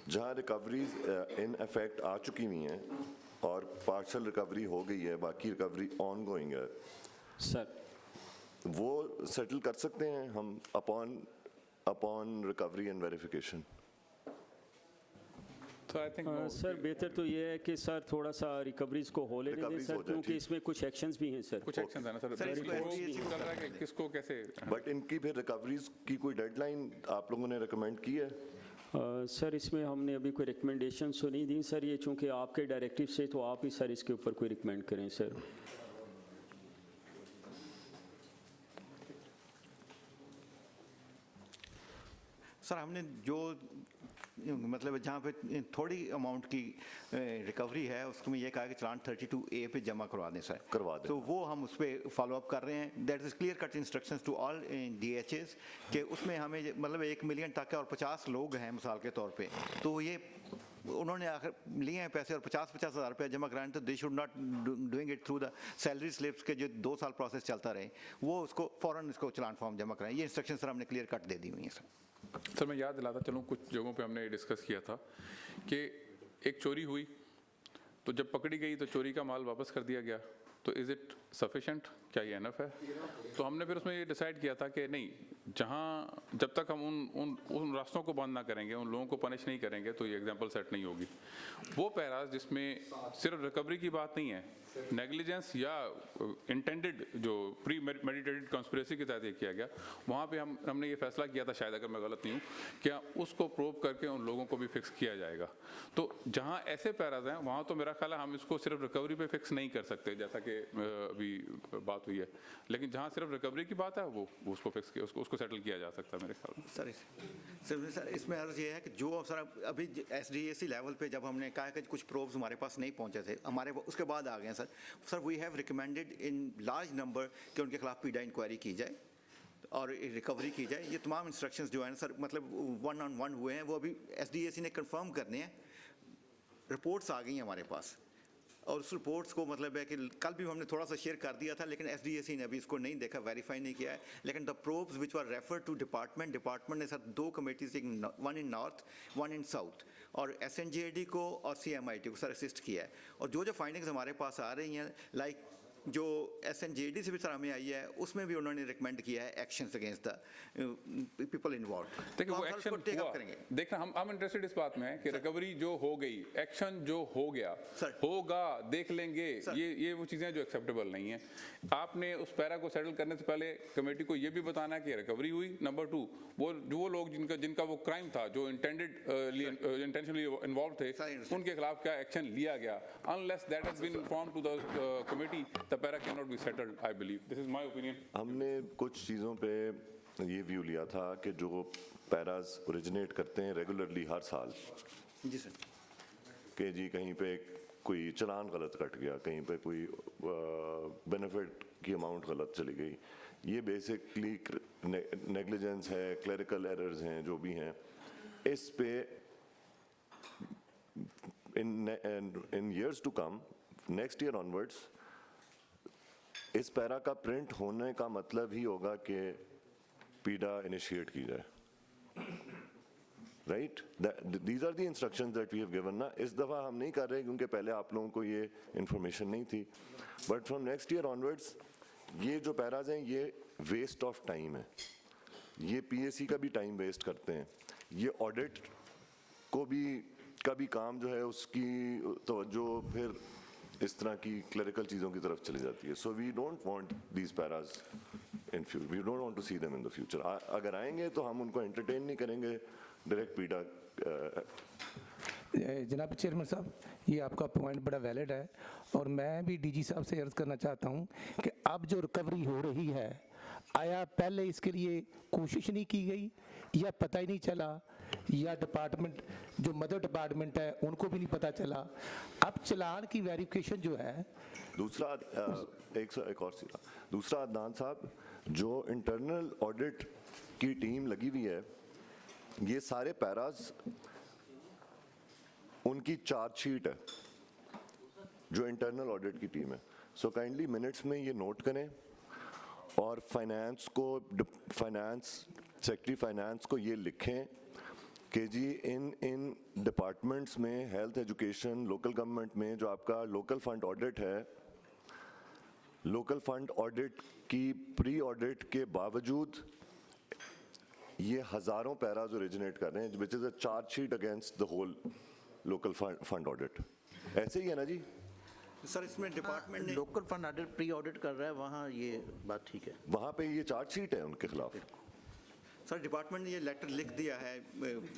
जहाँ रिकवरीज इन इफेक्ट आ चुकी हुई हैं और पार्शल रिकवरी हो गई है, बाकी रिकवरी ऑन गोइंग है सर, वो सेटल कर सकते हैं हम upon recovery and verification. Sir बेहतर तो ये है कि सर थोड़ा सा रिकवरीज को हो लेने दें सर, क्योंकि इसमें कुछ एक्शंस भी हैं सर। कुछ एक्शंस हैं ना सर, चल रहा है कि किसको कैसे, बट इनकी फिर रिकवरीज की कोई डेडलाइन आप लोगों ने रिकमेंड की है? सर इसमें हमने अभी कोई रिकमेंडेशन तो नहीं दी सर, ये चूँकि आपके डायरेक्टिव से तो आप ही सर इसके ऊपर कोई रिकमेंड करें सर। सर हमने जो मतलब जहाँ पे थोड़ी अमाउंट की रिकवरी है उसमें ये कहा कि चलान 32A पे जमा करवा दें सर, करवा दें। तो वो हम उस पर फॉलो अप कर रहे हैं। That is clear cut instructions to all DHs कि उसमें हमें मतलब 1 मिलियन तक है और 50 लोग हैं मिसाल के तौर पे, तो ये उन्होंने आखिर लिए हैं पैसे और 50-50 हज़ार रुपया जमा कराएं, तो they should not doing it through the salary slips के जो 2 साल प्रोसेस चलता रहे, वो उसको फ़ौरन इसको चलान फॉर्म जमा कराएं। ये इंस्ट्रक्शन सर हमने क्लियर कट दे दी हुई हैं सर। मैं याद दिलाता चलूँ, कुछ जगहों पे हमने डिस्कस किया था कि एक चोरी हुई तो जब पकड़ी गई तो चोरी का माल वापस कर दिया गया, तो इज़ इट सफिशेंट, क्या ये एनफ है? तो हमने फिर उसमें ये डिसाइड किया था कि नहीं, जहाँ जब तक हम उन रास्तों को बंद ना करेंगे, उन लोगों को पनिश नहीं करेंगे, तो ये एग्जांपल सेट नहीं होगी। वो पैराज जिसमें सिर्फ रिकवरी की बात नहीं है, नेग्लिजेंस या इंटेंडेड जो प्री मेडिटेटेड कॉन्स्पिरेसी के तहत ये किया गया, वहाँ पे हमने ये फैसला किया था, शायद अगर मैं गलत नहीं हूँ, क्या उसको प्रूव करके उन लोगों को भी फिक्स किया जाएगा। तो जहाँ ऐसे पैराज हैं वहाँ तो मेरा ख्याल है हम इसको सिर्फ रिकवरी पे फिक्स नहीं कर सकते, जैसा कि अभी बात हुई है, लेकिन जहाँ सिर्फ रिकवरी की बात है वो उसको फिक्स किया, उसको सेटल किया जा सकता है मेरे ख्याल में। सर इसमें अर्ज ये है कि जो सर अभी SDAC लेवल पे जब हमने कहा कि कुछ प्रोब्स हमारे पास नहीं पहुंचे थे, हमारे उसके बाद आ गए sir we have recommended in large number कि उनके खिलाफ पीडा इंक्वायरी की जाए और रिकवरी की जाए। ये तमाम इंस्ट्रक्शंस जो हैं सर मतलब 1-on-1 हुए हैं, वो अभी SDAC ने कंफर्म करने हैं। रिपोर्ट्स आ गई हैं हमारे पास और उस रिपोर्ट्स को मतलब है कि कल भी हमने थोड़ा सा शेयर कर दिया था, लेकिन SDAC ने अभी इसको नहीं देखा, वेरीफाई नहीं किया है। लेकिन the probes which were refer to department ने sir 2 committees, one in north one in south, और SNJAD को और CMIT को सर असिस्ट किया है। और जो फाइंडिंग्स हमारे पास आ रही हैं, लाइक जो SNJAD से भी सर हमें आई है, उसमें भी उन्होंने रिकमेंड किया है actions against the people involve. देखिए वो एक्शन हुआ, करेंगे। देखना हम इंटरेस्टेड इस बात में है कि रिकवरी जो हो गई, एक्शन जो हो गया होगा, देख लेंगे, ये वो चीज़ें जो एक्सेप्टेबल नहीं है। आपने उस पैरा को सेटल करने से पहले कमेटी को ये भी बताना है कि रिकवरी हुई। नंबर 2, वो लोग जिनका वो क्राइम था, जो इंटेंशनली इन्वॉल्व थे, उनके खिलाफ क्या एक्शन लिया गया। Unless that has been informed to the committee, the para cannot be settled, I believe. This is my opinion. हमने कुछ चीज़ों पे ये व्यू लिया था कि जो पैराज ओरिजिनेट करते हैं रेगुलरली हर साल, जी सर, कि जी कहीं पे कोई चलान गलत कट गया, कहीं पे कोई बेनिफिट की अमाउंट गलत चली गई, ये बेसिकली नेग्लिजेंस है, क्लरिकल एरर्स हैं, जो भी हैं, इस पे इन years to come, next year onwards, इस पैरा का प्रिंट होने का मतलब ही होगा कि पीडा इनिशिएट की जाए, right? These are the instructions that we have given ना। इस दफ़ा हम नहीं कर रहे क्योंकि पहले आप लोगों को ये इंफॉर्मेशन नहीं थी, but from next year onwards ये जो पैराज हैं ये वेस्ट ऑफ टाइम है, ये PAC का भी टाइम वेस्ट करते हैं, ये ऑडिट को भी कभी काम जो है उसकी तवज्जो फिर इस तरह की क्लरिकल चीज़ों की तरफ चली जाती है। So we don't want these paras in future, we don't want to see them in the future. अगर आएंगे तो हम उनको एंटरटेन नहीं करेंगे, डायरेक्ट पीडा। जनाब चेयरमैन साहब, ये आपका पॉइंट बड़ा वैलिड है और मैं भी DG साहब से अर्ज़ करना चाहता हूँ कि अब जो रिकवरी हो रही है, आया पहले इसके लिए कोशिश नहीं की गई या पता ही नहीं चला, या डिपार्टमेंट जो मदर डिपार्टमेंट है उनको भी नहीं पता चला। अब चलान की वेरिफिकेशन जो है, दूसरा एक और सीधा दूसरा, अदनान साहब, जो इंटरनल ऑडिट की टीम लगी हुई है, ये सारे पैराज उनकी चार्जशीट है जो इंटरनल ऑडिट की टीम है। सो काइंडली मिनट्स में ये नोट करें और फाइनेंस सेक्रेटरी फाइनेंस को ये लिखें कि जी इन डिपार्टमेंट्स में, हेल्थ, एजुकेशन, लोकल गवर्नमेंट में जो आपका लोकल फंड ऑडिट है, लोकल फंड ऑडिट की प्री ऑडिट के बावजूद ये हज़ारों पैराज ओरिजिनेट कर रहे हैं, which is a chargesheet against the whole local fund audit. ऐसे ही है ना जी सर? इसमें डिपार्टमेंट ने local fund audit pre audit कर रहा है, वहाँ ये बात ठीक है, वहाँ पे ये चार्जशीट है उनके खिलाफ। सर डिपार्टमेंट ने ये लेटर लिख दिया है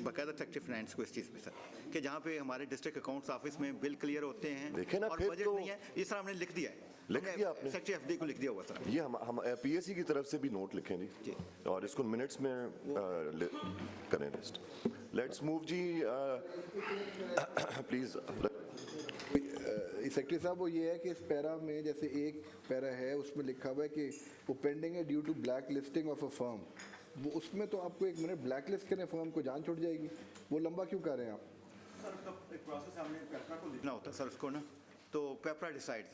बाकायदा सेक्रेटरी फाइनेंस को इस चीज़ पे सर कि जहाँ पे हमारे डिस्ट्रिक्ट अकाउंट्स ऑफिस में बिल क्लियर होते हैं देखें ना, और फिर बजट तो- नहीं है, ये सर हमने लिख दिया है, लिख दिया आपने? सेक्रेटरी एफडी को लिख दिया हुआ सर। ये हम पीएससी की तरफ से भी नोट लिखें जी और इसको मिनट्स में करें लिस्ट। लेट्स मूव जी प्लीज। सेक्रेटरी साहब वो ये है कि इस पैरा में जैसे एक पैरा है उसमें लिखा हुआ है कि वो पेंडिंग है due to black listing of a firm, वो उसमें तो आपको एक मिनट ब्लैक लिस्ट करें फर्म को जान छूट जाएगी, वो लंबा क्यों कर रहे हैं आप? सर उसका एक प्रोसेस हमने पेपरा को लिखना होता है सर उसको ना, तो पेपरा डिसाइड्स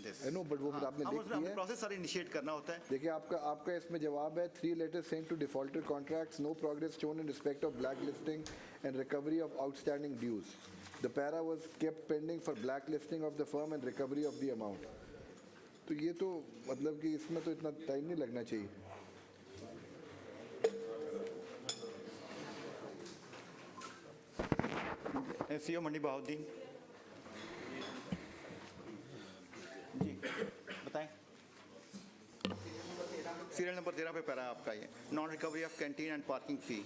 दिस। नो बट वो फिर आपने लिख दिया है, प्रोसेस सर इनिशिएट करना होता है। देखिए आपका इसमें जवाब है 3 letters sent to defaulted contracts, no progress shown in respect of blacklisting and recovery of outstanding dues. The para was kept pending for blacklisting of the firm and recovery of the amount. तो ये तो मतलब कि इसमें तो इतना टाइम नहीं लगना चाहिए। सीओ मंडी बहाउद्दीन जी बताएं। सीरियल नंबर 13 पे पैरा आपका ये non recovery of canteen and parking fee.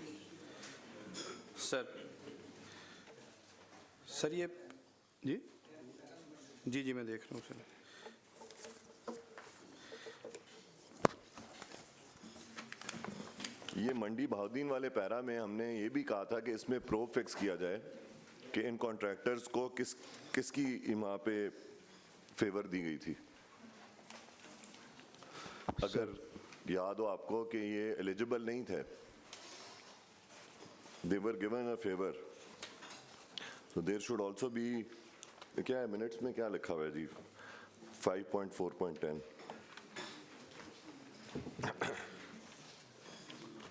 Sir ये जी मैं देख रहा हूँ सर। ये मंडी बहाउद्दीन वाले पैरा में हमने ये भी कहा था कि इसमें प्रो फिक्स किया जाए कि इन कॉन्ट्रैक्टर्स को किसकी इमा पे फेवर दी गई थी। अगर याद हो आपको कि ये एलिजिबल नहीं थे, they were given a favour, so there should also be, क्या है मिनट्स में क्या लिखा हुआ है जी 5.4.10।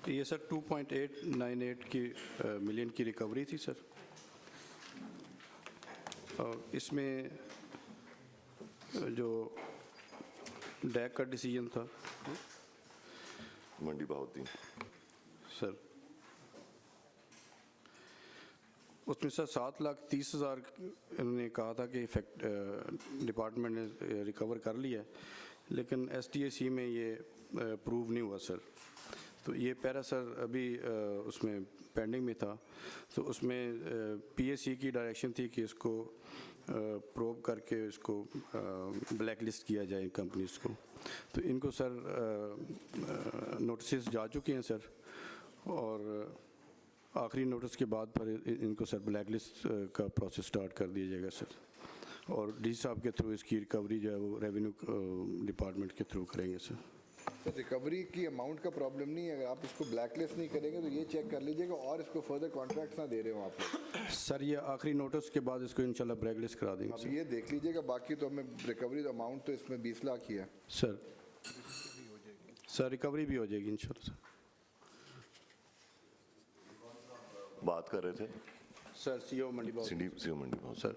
ये सर 2.898 की मिलियन की रिकवरी थी सर, और इसमें जो डैक का डिसीजन था मंडी बहाउद्दीन सर, उसमें सर 7,30,000 इन्होंने कहा था कि इफेक्ट डिपार्टमेंट ने रिकवर कर लिया है, लेकिन STAC में ये प्रूव नहीं हुआ सर। तो ये पैरा सर अभी उसमें पेंडिंग में था, तो उसमें PSC की डायरेक्शन थी कि इसको प्रोब करके इसको ब्लैक लिस्ट किया जाए कंपनीज को। तो इनको सर नोटिस जा चुके हैं सर, और आखिरी नोटिस के बाद पर इनको सर ब्लैक लिस्ट का प्रोसेस स्टार्ट कर दिया जाएगा सर, और डी साहब के थ्रू इसकी रिकवरी जो है वो रेवेन्यू डिपार्टमेंट के थ्रू करेंगे सर। सर रिकवरी की अमाउंट का प्रॉब्लम नहीं है, अगर आप इसको ब्लैकलिस्ट नहीं करेंगे तो ये चेक कर लीजिएगा और इसको फर्दर कॉन्ट्रैक्ट्स ना दे रहे हो आप लोग। सर ये आखिरी नोटिस के बाद इसको इंशाल्लाह ब्लैकलिस्ट करा देंगे अब सर। ये देख लीजिएगा, बाकी तो हमें रिकवरी अमाउंट तो इसमें 20 लाख ही है सर रिकवरी भी हो जाएगी इंशाल्लाह सर। बात कर रहे थे सर सीओ मंडी सर,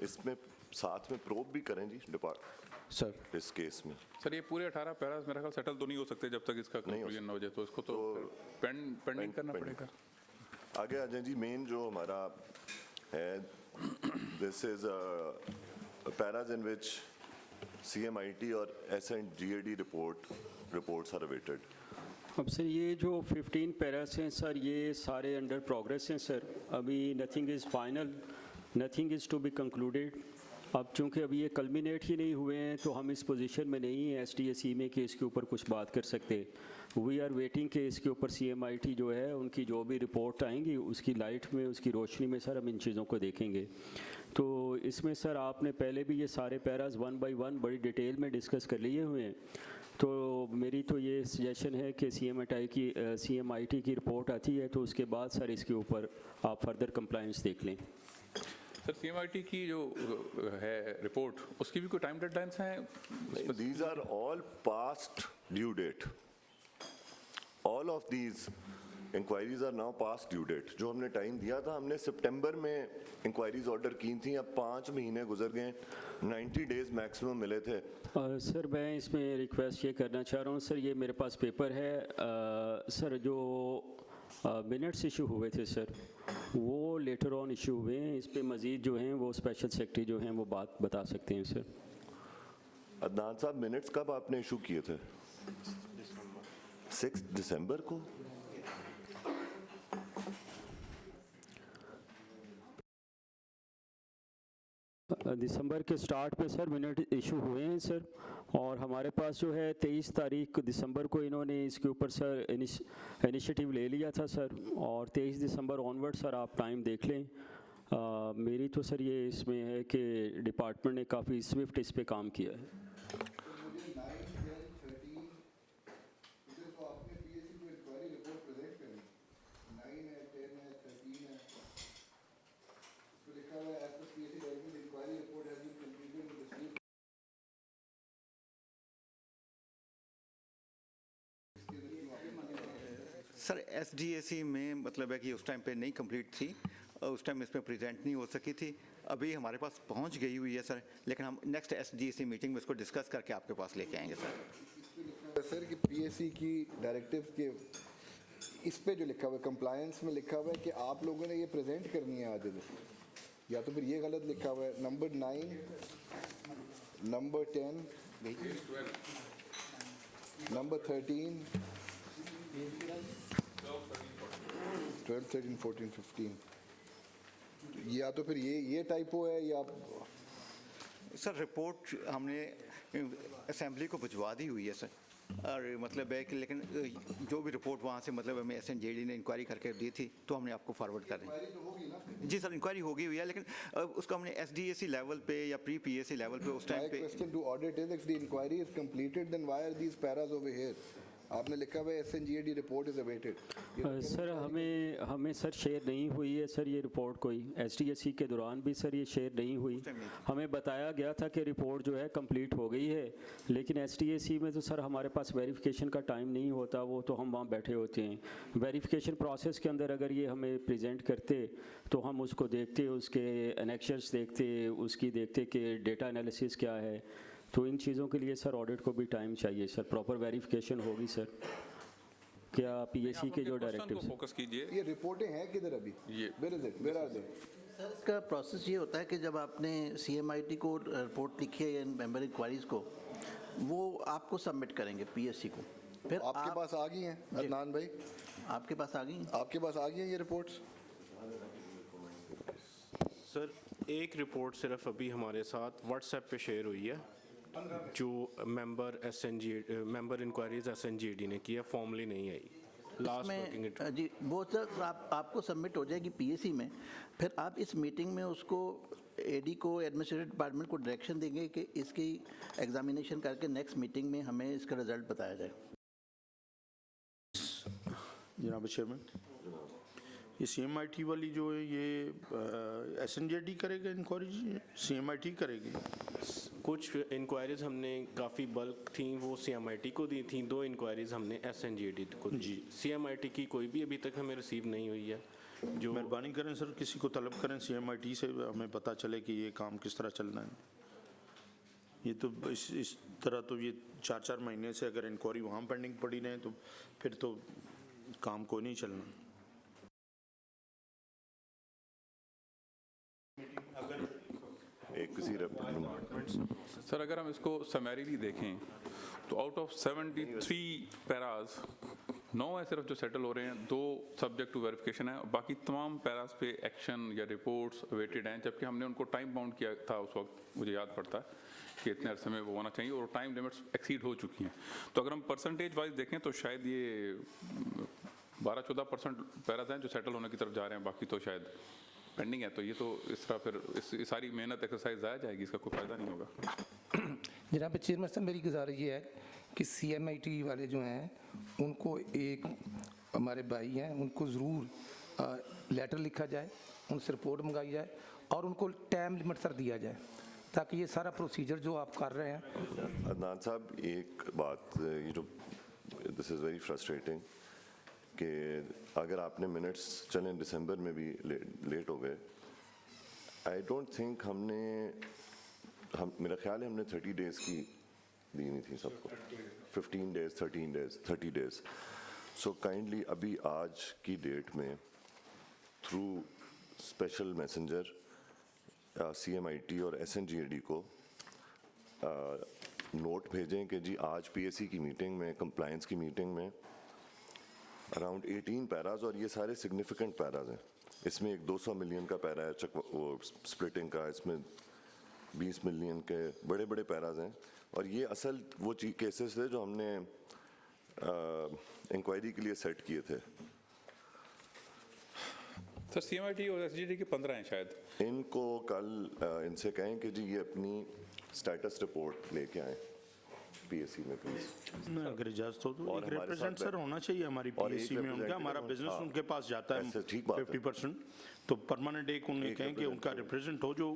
इसमें साथ में प्रोब भी करें जी डिपार्ट सर इस केस में। सर ये पूरे 18 पैरास मेरा ख्याल सेटल तो नहीं हो सकते जब तक इसका कंक्लूजन ना हो जाए, तो इसको तो पेंडिंग करना पड़ेगा। आगे आ जाए जी, मेन जो हमारा है this is paras in which CMIT और S&GAD रिपोर्ट्स आर अवेटेड। अब सर ये जो 15 पैरास हैं सर, ये सारे अंडर प्रोग्रेस हैं सर, अभी nothing is final, nothing is to be concluded. अब चूंकि अभी ये कल्मिनेट ही नहीं हुए हैं तो हम इस पोजीशन में नहीं हैं STAC में कि इसके ऊपर कुछ बात कर सकते। वी आर वेटिंग कि इसके ऊपर CMIT जो है उनकी जो भी रिपोर्ट आएंगी उसकी लाइट में, उसकी रोशनी में सर हम इन चीज़ों को देखेंगे। तो इसमें सर आपने पहले भी ये सारे पैराज 1 बाय 1 बड़ी डिटेल में डिस्कस कर लिए हुए हैं, तो मेरी तो ये सजेशन है कि CMIT की रिपोर्ट आती है तो उसके बाद सर इसके ऊपर आप फर्दर कंप्लायंस देख लें। सर CMIT की जो है रिपोर्ट, उसकी भी कोई टाइम डेडलाइंस हैं? These are all past due date. All of these inquiries are now past due date. जो हमने टाइम दिया था, हमने सितंबर में इंक्वायरीज ऑर्डर की थी, अब 5 महीने गुजर गए, 90 डेज मैक्सिमम मिले थे। सर मैं इसमें रिक्वेस्ट ये करना चाह रहा हूँ सर, ये मेरे पास पेपर है सर, जो मिनट्स इशू हुए थे सर वो लेटर ऑन इशू हुए हैं, इस पे मज़ीद जो हैं वो स्पेशल सेक्रेटरी जो हैं वो बात बता सकते हैं सर। अदनान साहब मिनट्स कब आपने इशू किए थे? 6 दिसंबर को दिसंबर के स्टार्ट पे सर मिनट इशू हुए हैं सर, और हमारे पास जो है 23 तारीख दिसंबर को इन्होंने इसके ऊपर सर इनिशिएटिव ले लिया था सर, और 23 दिसंबर ऑनवर्ड सर आप टाइम देख लें। मेरी तो सर ये इसमें है कि डिपार्टमेंट ने काफ़ी स्विफ्ट इस पे काम किया है। सर एसडीएसी में मतलब है कि उस टाइम पे नहीं कंप्लीट थी, उस टाइम इसमें प्रेजेंट नहीं हो सकी थी। अभी हमारे पास पहुंच गई हुई है सर, लेकिन हम नेक्स्ट एसडीएसी मीटिंग में इसको डिस्कस करके आपके पास लेके आएंगे सर। सर कि पीएससी की डायरेक्टिव के इस पे जो लिखा हुआ है कंप्लायंस में लिखा हुआ है कि आप लोगों ने ये प्रेजेंट करनी है आज, या तो फिर ये गलत लिखा हुआ है। नंबर 9, नंबर 10, नंबर 13, 12, 13, 14, 15, या तो फिर ये टाइपो है या सर रिपोर्ट हमने असेंबली को भिजवा दी हुई है सर, और मतलब है कि लेकिन जो भी रिपोर्ट वहाँ से मतलब हमें एसएनजेडी ने इंक्वायरी करके दी थी तो हमने आपको फॉरवर्ड कर दी। जी सर इंक्वायरी हो गई हुई है, लेकिन उसको हमने एसडीएसी लेवल पे या प्री पीएससी लेवल पे उस टाइम पे। Question to audit is if the inquiry is completed then why are these paras over here? आपने लिखा हुआ है SNJD report is awaited. Sir हमें सर शेयर नहीं हुई है सर ये रिपोर्ट, कोई एसडीएसी के दौरान भी सर ये शेयर नहीं हुई। हमें बताया गया था कि रिपोर्ट जो है कंप्लीट हो गई है, लेकिन एसडीएसी में तो सर हमारे पास वेरिफिकेशन का टाइम नहीं होता, वो तो हम वहाँ बैठे होते हैं। वेरिफिकेशन प्रोसेस के अंदर अगर ये हमें प्रेजेंट करते तो हम उसको देखते, उसके एनेक्शंस देखते, उसकी देखते कि डेटा एनालिसिस क्या है। तो इन चीज़ों के लिए सर ऑडिट को भी टाइम चाहिए सर, प्रॉपर वेरिफिकेशन होगी सर। क्या पीएससी के जो डायरेक्टिव फोकस कीजिए, ये रिपोर्टें हैं किधर अभी? Where are they? सर इसका प्रोसेस ये होता है कि जब आपने सीएमआईटी को रिपोर्ट लिखी है मेंबर इंक्वायरीज को, वो आपको सबमिट करेंगे पीएससी को। फिर आपके पास आ गई हैं अदनान भाई? आपके पास आ गई? आपके पास आ गई हैं ये रिपोर्ट्स? सर एक रिपोर्ट सिर्फ अभी हमारे साथ व्हाट्सएप पे शेयर हुई है, जो मेंबर इंक्वायरीज एसएनजीडी ने किया, फॉर्मली नहीं आई। लास्ट वर्किंग जी वो सर आपको सबमिट हो जाएगी पीएससी में। फिर आप इस मीटिंग में उसको एडी को, एडमिनिस्ट्रेटिव डिपार्टमेंट को डायरेक्शन देंगे कि इसकी एग्जामिनेशन करके नेक्स्ट मीटिंग में हमें इसका रिजल्ट बताया जाए। जनाब चेयरमैन, ये सीएमआईटी वाली जो है ये एसएनजेडी करेगा इंक्वायरी, सीएमआईटी करेगी? कुछ इंक्वायरीज हमने काफ़ी बल्क थी वो सीएमआईटी को दी थी, 2 इंक्वायरीज हमने एसएनजेडी को दी। सीएमआईटी की कोई भी अभी तक हमें रिसीव नहीं हुई है। जो मेहरबानी करें सर, किसी को तलब करें सीएमआईटी से, हमें पता चले कि ये काम किस तरह चलना है। ये तो इस तरह तो ये 4-4 महीने से अगर इंक्वायरी वहाँ पेंडिंग पड़ी रहे तो फिर तो काम कोई नहीं चलना। एक किसी सर अगर हम इसको समरीली देखें तो आउट ऑफ 73 पैराज 9 है सिर्फ जो सेटल हो रहे हैं, 2 सब्जेक्ट टू वेरिफिकेशन है, बाकी तमाम पैराज पे एक्शन या रिपोर्ट्स अवेटेड हैं। जबकि हमने उनको टाइम बाउंड किया था उस वक्त, मुझे याद पड़ता है कि इतने अरसे में वो होना चाहिए, और टाइम लिमिट्स एक्सीड हो चुकी हैं। तो अगर हम परसेंटेज वाइज देखें तो शायद ये 12-14% पैराज हैं जो सेटल होने की तरफ जा रहे हैं, बाकी तो शायद पेंडिंग है। तो ये तो इस तरह फिर इस सारी मेहनत एक्सरसाइज ज़ाया जाएगी, इसका कोई फ़ायदा नहीं होगा। जनाब चेयरमैन साहब, मेरी गुजारिश ये है कि सीएमआईटी वाले जो हैं उनको, एक हमारे भाई हैं, उनको ज़रूर लेटर लिखा जाए, उनसे रिपोर्ट मंगाई जाए और उनको टाइम लिमिट सर दिया जाए, ताकि ये सारा प्रोसीजर जो आप कर रहे हैं। अदनान साहब एक बात, ये जो दिस इज़ वेरी फ्रस्ट्रेटिंग कि अगर आपने मिनट्स चलें दिसंबर में भी लेट हो गए। आई डोंट थिंक मेरा ख्याल है हमने 30 डेज़ की दी नहीं थी सबको, 15 days, 13 days, 30 days. So kindly अभी आज की डेट में थ्रू स्पेशल मैसेंजर सीएमआईटी और एसएनजीएडी को नोट भेजें कि जी आज पीएससी की मीटिंग में, कंप्लायंस की मीटिंग में अराउंड 18 पैराज, और ये सारे सिग्निफिकेंट पैराज हैं। इसमें एक 200 मिलियन का पैरा है वो स्प्लिटिंग का, इसमें 20 मिलियन के बड़े बड़े पैराज हैं। और ये असल वो केसेस थे जो हमने इंक्वायरी के लिए सेट किए थे। सर CMIT और SGD के 15 हैं शायद। इनको कल इनसे कहें कि जी ये अपनी स्टेटस रिपोर्ट लेके आएँ पीएससी में प्लीज। अगर इजाजत हो तो और एक हमारे रिप्रेजेंट साथ सर होना चाहिए हमारी और पीएससी एक में उनका, हमारा representative, बिजनेस हाँ, उनके पास जाता है ऐसे ठीक बात है। 50%, तो परमानेंट एक उन्हें कहें कि उनका रिप्रेजेंट हो, जो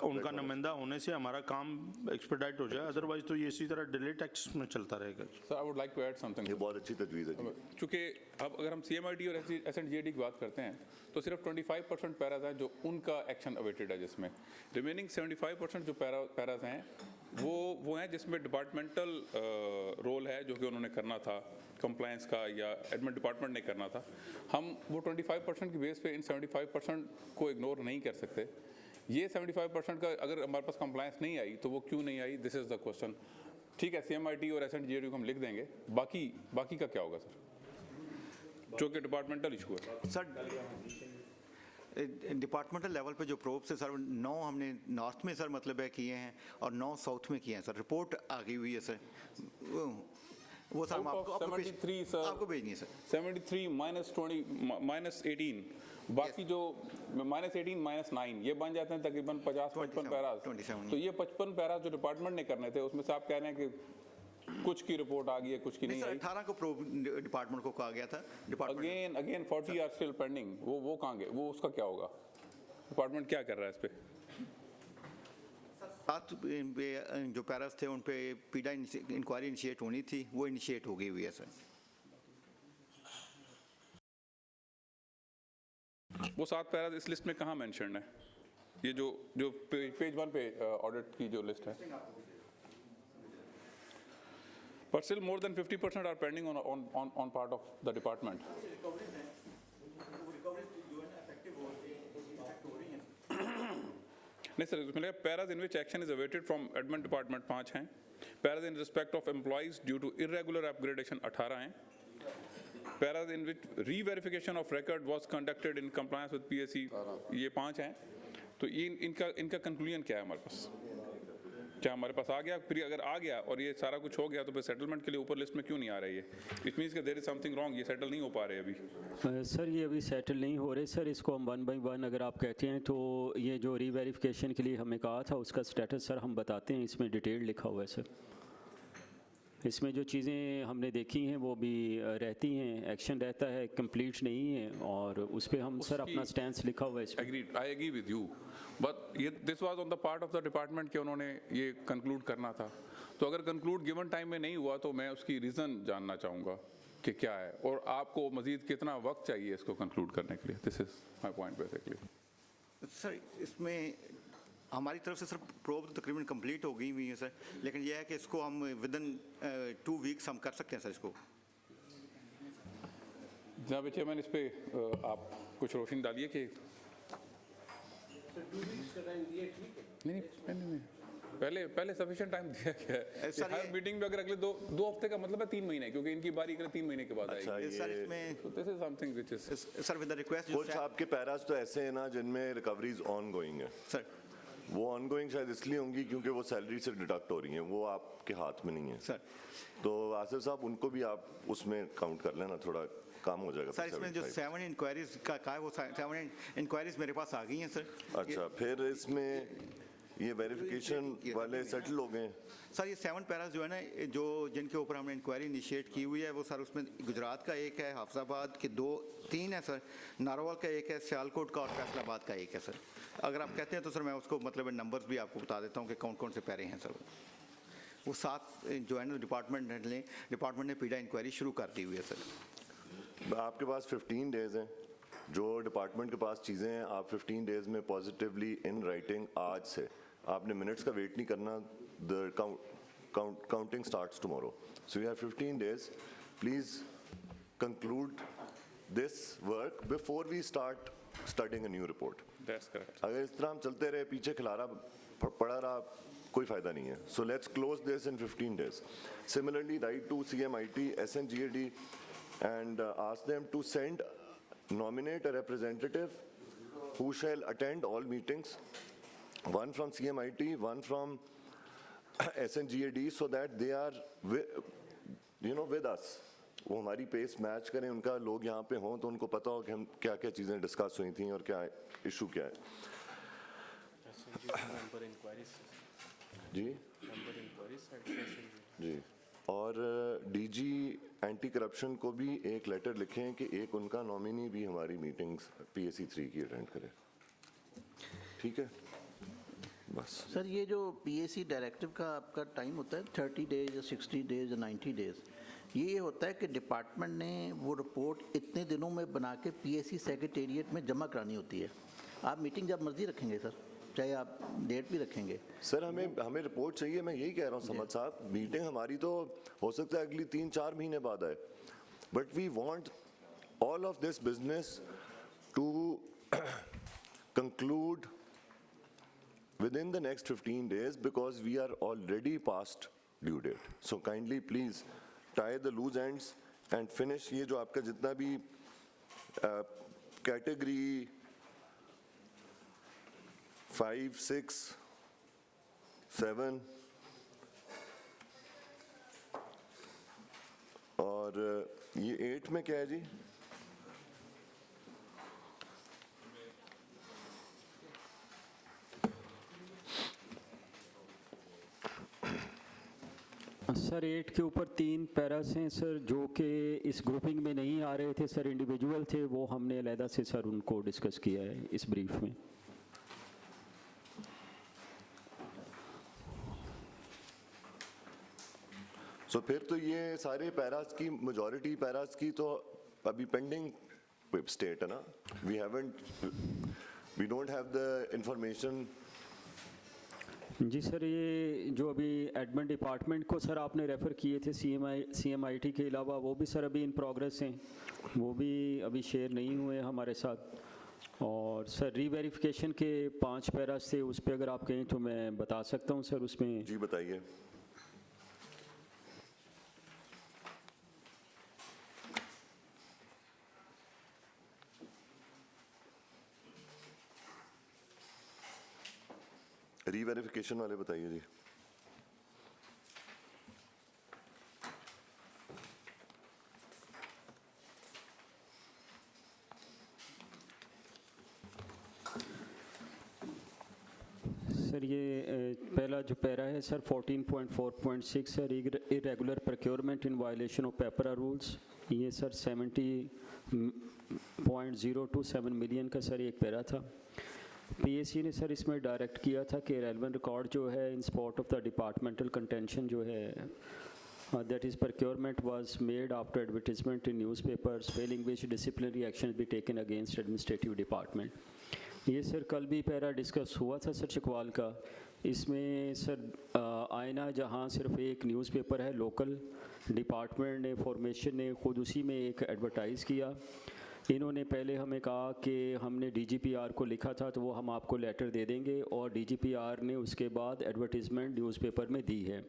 उनका नुमाइंदा होने से हमारा काम एक्सपेडाइट हो जाए, अदरवाइज तो ये इसी तरह डिले टैक्स में चलता रहेगा। Sir I would like to add something. ये बहुत अच्छी तजवीज़ है जी। चूँकि अब अगर हम CMIT और SNGAD की बात करते हैं तो सिर्फ 25% पैराज हैं जो उनका एक्शन अवेटेड है, जिसमें रिमेनिंग 75% जो पैराज हैं वो हैं जिसमें डिपार्टमेंटल रोल है जो कि उन्होंने करना था, कंप्लायंस का या एडमिन डिपार्टमेंट ने करना था। हम वो 25% की बेस पे इन 75% को इग्नोर नहीं कर सकते। ये 75% का अगर हमारे पास कंप्लायंस नहीं आई तो वो क्यों नहीं आई, दिस इज़ द क्वेश्चन। ठीक है, CMIT और SNGAD को हम लिख देंगे, बाकी का क्या होगा सर, जो कि डिपार्टमेंटल इशू है। सर डिपार्टमेंटल लेवल पे जो प्रोब्स है सर 9 हमने नॉर्थ में सर मतलब है किए हैं और 9 साउथ में किए हैं सर। रिपोर्ट आ गई हुई है सर, वो सर हम आपको भेजनी है सर। 73 -20 -18 बाकी जो -18 -9 ये बन जाते हैं तकरीबन 50-55 पैराज। तो ये 55 पैराज जो डिपार्टमेंट ने करने थे उसमें से आप कह रहे हैं कि कुछ की रिपोर्ट आ गई है, कुछ की नहीं आई। 18 को डिपार्टमेंट को कहा गया था। Again 40 are still pending. वो कहाँ गए, वो उसका क्या होगा, डिपार्टमेंट क्या कर रहा है इस पे? सात जो पैराज थे उन पे पीडा इंक्वायरी इनिशिएट होनी थी, वो इनिशिएट हो गई हुई है सर। वो 7 पैराज इस लिस्ट में कहाँ मेंशन है? ये जो पेज 1 पे ऑडिट की जो लिस्ट है। But still more than 50% are pending on part of the department. नहीं सर, उसमें लगा paras in which action is awaited from admin department 5 हैं, paras in respect of employees due to irregular upgradation 18 हैं, paras in which reverification of record was conducted in compliance with PSC ये 5 हैं। तो ये इनका कंक्लूजन क्या है हमारे पास? क्या हमारे पास आ गया? फिर अगर आ गया और ये सारा कुछ हो गया तो फिर सेटलमेंट के लिए ऊपर लिस्ट में क्यों नहीं आ रही है? इट मीन्स कि देयर इज समथिंग रॉन्ग, ये सेटल नहीं हो पा रहे अभी। सर ये अभी सेटल नहीं हो रहे सर, इसको हम 1 बाई 1 अगर आप कहते हैं तो ये जो रीवेरिफिकेशन के लिए हमें कहा था उसका स्टेटस सर हम बताते हैं, इसमें डिटेल लिखा हुआ है सर। इसमें जो चीज़ें हमने देखी हैं वो भी रहती हैं, एक्शन रहता है, कंप्लीट नहीं है, और उस पर हम सर अपना स्टैंड लिखा हुआ है। Agreed, I agree with you, but this was on the part of the department कि उन्होंने ये कंक्लूड करना था। तो अगर कंक्लूड गिवन टाइम में नहीं हुआ तो मैं उसकी रीज़न जानना चाहूँगा कि क्या है, और आपको मज़ीद कितना वक्त चाहिए इसको कंक्लूड करने के लिए। This is my point basically. Sir इसमें हमारी तरफ से सर प्रोब तो तकरीबन कंप्लीट हो गई हुई है सर, लेकिन यह है कि इसको हम विदिन 2 वीक्स हम कर सकते हैं सर इसको। जनाब चेयरमैन, इस पे आप कुछ रोशनी डालिए कि नहीं पहले सफिशिएंट टाइम दिया गया है। सर हर मीटिंग में अगर अगले दो हफ्ते का मतलब है 3 महीने, क्योंकि इनकी बारी अगले 3 महीने के बाद आएगी। सर इसमें this is something which is sir with the request कुछ आपके पैराज तो ऐसे हैं ना जिनमें रिकवरीज ऑन गोइंग है सर। वो ऑन गोइंग शायद इसलिए होंगी क्योंकि वो सैलरी से डिडक्ट हो रही हैं, वो आपके हाथ में नहीं है सर। तो आसिफ साहब उनको भी आप उसमें काउंट कर लेना, थोड़ा काम हो जाएगा। सर इसमें जो 7 इंक्वायरीज का है वो 7 इंक्वायरीज मेरे पास आ गई हैं सर। अच्छा, फिर इसमें ये वेरिफिकेशन वाले सेटल हो गए सर। ये 7 पैराज जो है ना, जो जिनके ऊपर हमने इंक्वायरी इनिशिएट की हुई है वो सर, उसमें गुजरात का एक है, हाफिजाबाद के 3 है सर, नारोवाल का एक है, सियालकोट का और फैसलाबाद का एक है सर। अगर आप कहते हैं तो सर मैं उसको मतलब नंबर्स भी आपको बता देता हूँ कि कौन कौन से पैरे हैं सर। वो 7 जो है ना डिपार्टमेंट ने पीडा इंक्वायरी शुरू कर दी हुई है सर। आपके पास 15 डेज हैं, जो डिपार्टमेंट के पास चीज़ें हैं आप 15 डेज में पॉजिटिवली इन राइटिंग, आज से आपने मिनट्स का वेट नहीं करना, the counting starts tomorrow, so you have 15 days, please conclude this work before we start studying a new report. That's correct. अगर इस तरह हम चलते रहे, पीछे खिलारा पड़ा रहा, कोई फ़ायदा नहीं है. So let's close this in 15 days. Similarly, write to CMIT, SNGAD and ask them to nominate a representative who shall attend all meetings, one from CMIT, one from SNGAD, so that they are with us. वो हमारी पेस मैच करें, उनका लोग यहाँ पे हों तो उनको पता हो कि हम क्या क्या चीज़ें डिस्कस हुई थी और क्या इशू क्या है. जी जी. और DG एंटी करप्शन को भी एक लेटर लिखें कि एक उनका नॉमिनी भी हमारी मीटिंग्स PAC 3 की अटेंड करे. ठीक है, बस. सर ये जो PAC डायरेक्टिव का आपका टाइम होता है 30 डेज या 60 डेज या 90 डेज, ये होता है कि डिपार्टमेंट ने वो रिपोर्ट इतने दिनों में बना के PAC सेक्रेटेरिएट में जमा करानी होती है. आप मीटिंग जब मर्जी रखेंगे सर, चाहे आप डेट भी रखेंगे. सर हमें रिपोर्ट चाहिए. मैं यही कह रहा हूँ समझ साहब, मीटिंग हमारी तो हो सकता है अगली 3-4 महीने बाद आए, but we want all of this business to conclude within the next 15 days because we are already past due date. So kindly please tie the loose ends and finish ये जो आपका जितना भी category 5, 6, 7 और ये 8 में क्या है जी? सर 8 के ऊपर 3 पैरास हैं सर जो कि इस ग्रुपिंग में नहीं आ रहे थे सर, इंडिविजुअल थे, वो हमने अलहदा से सर उनको डिस्कस किया है इस ब्रीफ में. सो फिर तो ये सारे पैरास की मेजॉरिटी पैरास की तो अभी पेंडिंग स्टेट है ना. We don't have the information. जी सर, ये जो अभी एडमिन डिपार्टमेंट को सर आपने रेफ़र किए थे CMIT के अलावा, वो भी सर अभी इन प्रोग्रेस हैं, वो भी अभी शेयर नहीं हुए हमारे साथ. और सर रीवेरिफिकेशन के 5 पैरास थे, उस पर अगर आप कहें तो मैं बता सकता हूँ सर उसमें. जी बताइए. रीवेरिफिकेशन वाले बताइए जी. सर ये पहला जो पैरा है sir 14.4.6 sir irregular procurement in violation of PEPRA rules, ये सर 70.027 मिलियन का सर एक पैरा था. PAC ने सर इसमें डायरेक्ट किया था कि रेलेवेंट रिकॉर्ड जो है in support of the departmental contention जो है that is procurement was made after advertisement in newspapers failing which disciplinary action be taken against administrative department. ये सर कल भी पैरा डिस्कस हुआ था सर चकवाल का. इसमें सर आईना जहाँ सिर्फ एक न्यूज़पेपर है लोकल, डिपार्टमेंट ने फॉर्मेशन ने खुद उसी में एक एडवर्टाइज़ किया. इन्होंने पहले हमें कहा कि हमने DGPR को लिखा था तो वो हम आपको लेटर दे देंगे, और DGPR ने उसके बाद एडवर्टीज़मेंट न्यूज़पेपर में दी है.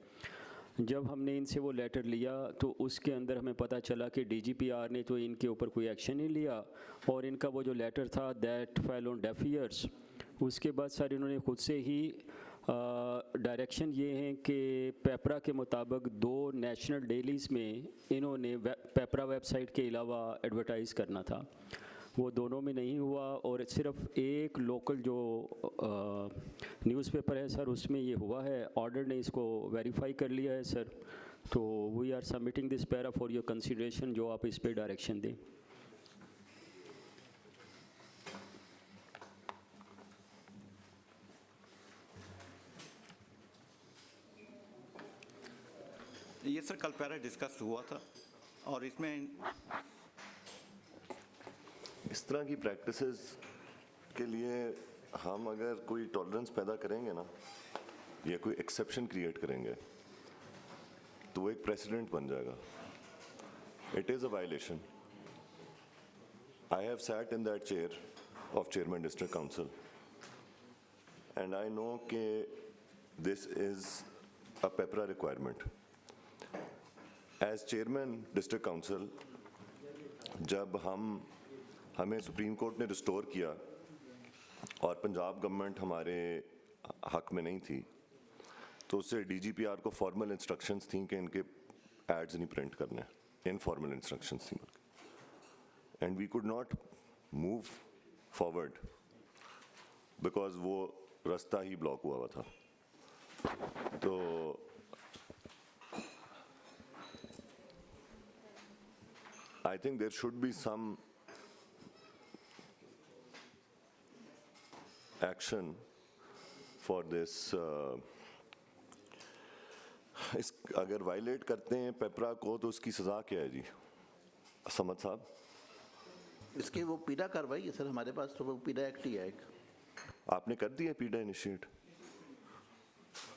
जब हमने इनसे वो लेटर लिया तो उसके अंदर हमें पता चला कि DGPR ने तो इनके ऊपर कोई एक्शन नहीं लिया, और इनका वो जो लेटर था that fell on def years. उसके बाद सर इन्होंने खुद से ही डायरेक्शन ये हैं कि पेपरा के मुताबिक 2 नेशनल डेलीज़ में इन्होंने पेपरा वेबसाइट के अलावा एडवर्टाइज़ करना था, वो दोनों में नहीं हुआ, और सिर्फ एक लोकल जो न्यूज़पेपर है सर उसमें ये हुआ है. ऑर्डर ने इसको वेरीफाई कर लिया है सर, तो we are submitting this para for your consideration, जो आप इस पे डायरेक्शन दें. ये सर कल पैरा डिस्कस हुआ था, और इसमें इस तरह की प्रैक्टिसेस के लिए हम अगर कोई टॉलरेंस पैदा करेंगे ना, या कोई एक्सेप्शन क्रिएट करेंगे, तो वो एक प्रेसिडेंट बन जाएगा. It is a violation. I have sat in that chair of chairman district council, and I know कि this is a PEPRA requirement. As chairman district council, जब हमें सुप्रीम कोर्ट ने रिस्टोर किया और पंजाब गवर्नमेंट हमारे हक में नहीं थी, तो उससे DGPR को फॉर्मल इंस्ट्रक्शंस थी कि इनके एड्स नहीं प्रिंट करने, इनफॉर्मल इंस्ट्रक्शंस थी, and we could not move forward because वो रास्ता ही ब्लॉक हुआ था. तो I think there should be some action for this. इस अगर वायलेट करते हैं पेपरा को तो उसकी सज़ा क्या है जी समद साहब? इसकी वो पीडा कार्रवाई है सर हमारे पास, तो वो पीडा एक्ट ही है एक. आपने कर दिया पीडा इनिशिएट?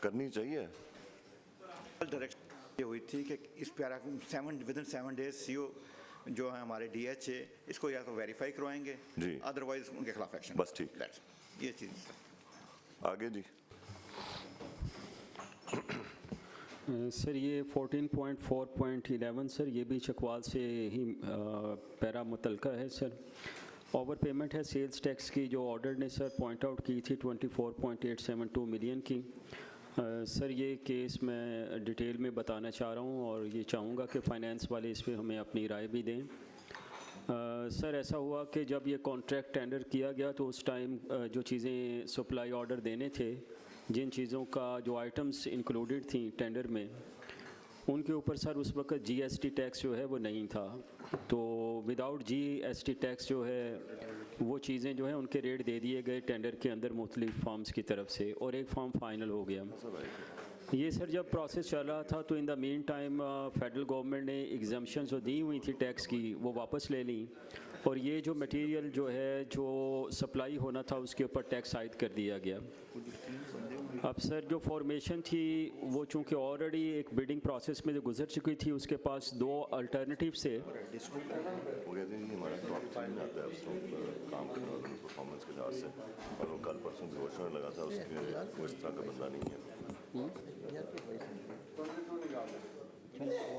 करनी चाहिए. डायरेक्ट ये हुई थी कि इस प्यारा विदिन 7 days CO जो है हमारे DH है इसको या तो वेरीफाई करवाएंगे जी, अदरवाइज उनके खिलाफ एक्शन. बस ठीक. ये चीज़ आगे जी. सर ये 14.4.11 सर ये भी चकवाल से ही पैरा मुतलका है सर. ओवर पेमेंट है सेल्स टैक्स की जो ऑर्डर ने सर पॉइंट आउट की थी 24.872 मिलियन की. सर ये केस मैं डिटेल में बताना चाह रहा हूँ और ये चाहूँगा कि फ़ाइनेंस वाले इस पर हमें अपनी राय भी दें. सर ऐसा हुआ कि जब ये कॉन्ट्रैक्ट टेंडर किया गया तो उस टाइम जो चीज़ें सप्लाई ऑर्डर देने थे, जिन चीज़ों का जो आइटम्स इंक्लूडेड थी टेंडर में, उनके ऊपर सर उस वक्त GST टैक्स जो है वो नहीं था. तो विदाउट GST टैक्स जो है वो चीज़ें जो है उनके रेट दे दिए गए टेंडर के अंदर मुख्तलिफ फार्म्स की तरफ से और एक फार्म फाइनल हो गया. ये सर जब प्रोसेस चल रहा था तो in the mean time federal government ने एग्जाम्पशन जो दी हुई थी टैक्स की वो वापस ले ली और ये जो मटेरियल जो है जो सप्लाई होना था उसके ऊपर टैक्स आयद कर दिया गया. अब सर जो फॉर्मेशन थी वो चूँकि ऑलरेडी एक बिडिंग प्रोसेस में जो गुजर चुकी थी, उसके पास 2 अल्टरनेटिव से काम परफॉर्मेंस के लिहाज से और वो कल परसों घोषणा लगा था उसके इस तरह का बंदा नहीं है. वो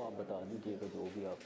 आप बता दीजिएगा जो भी आप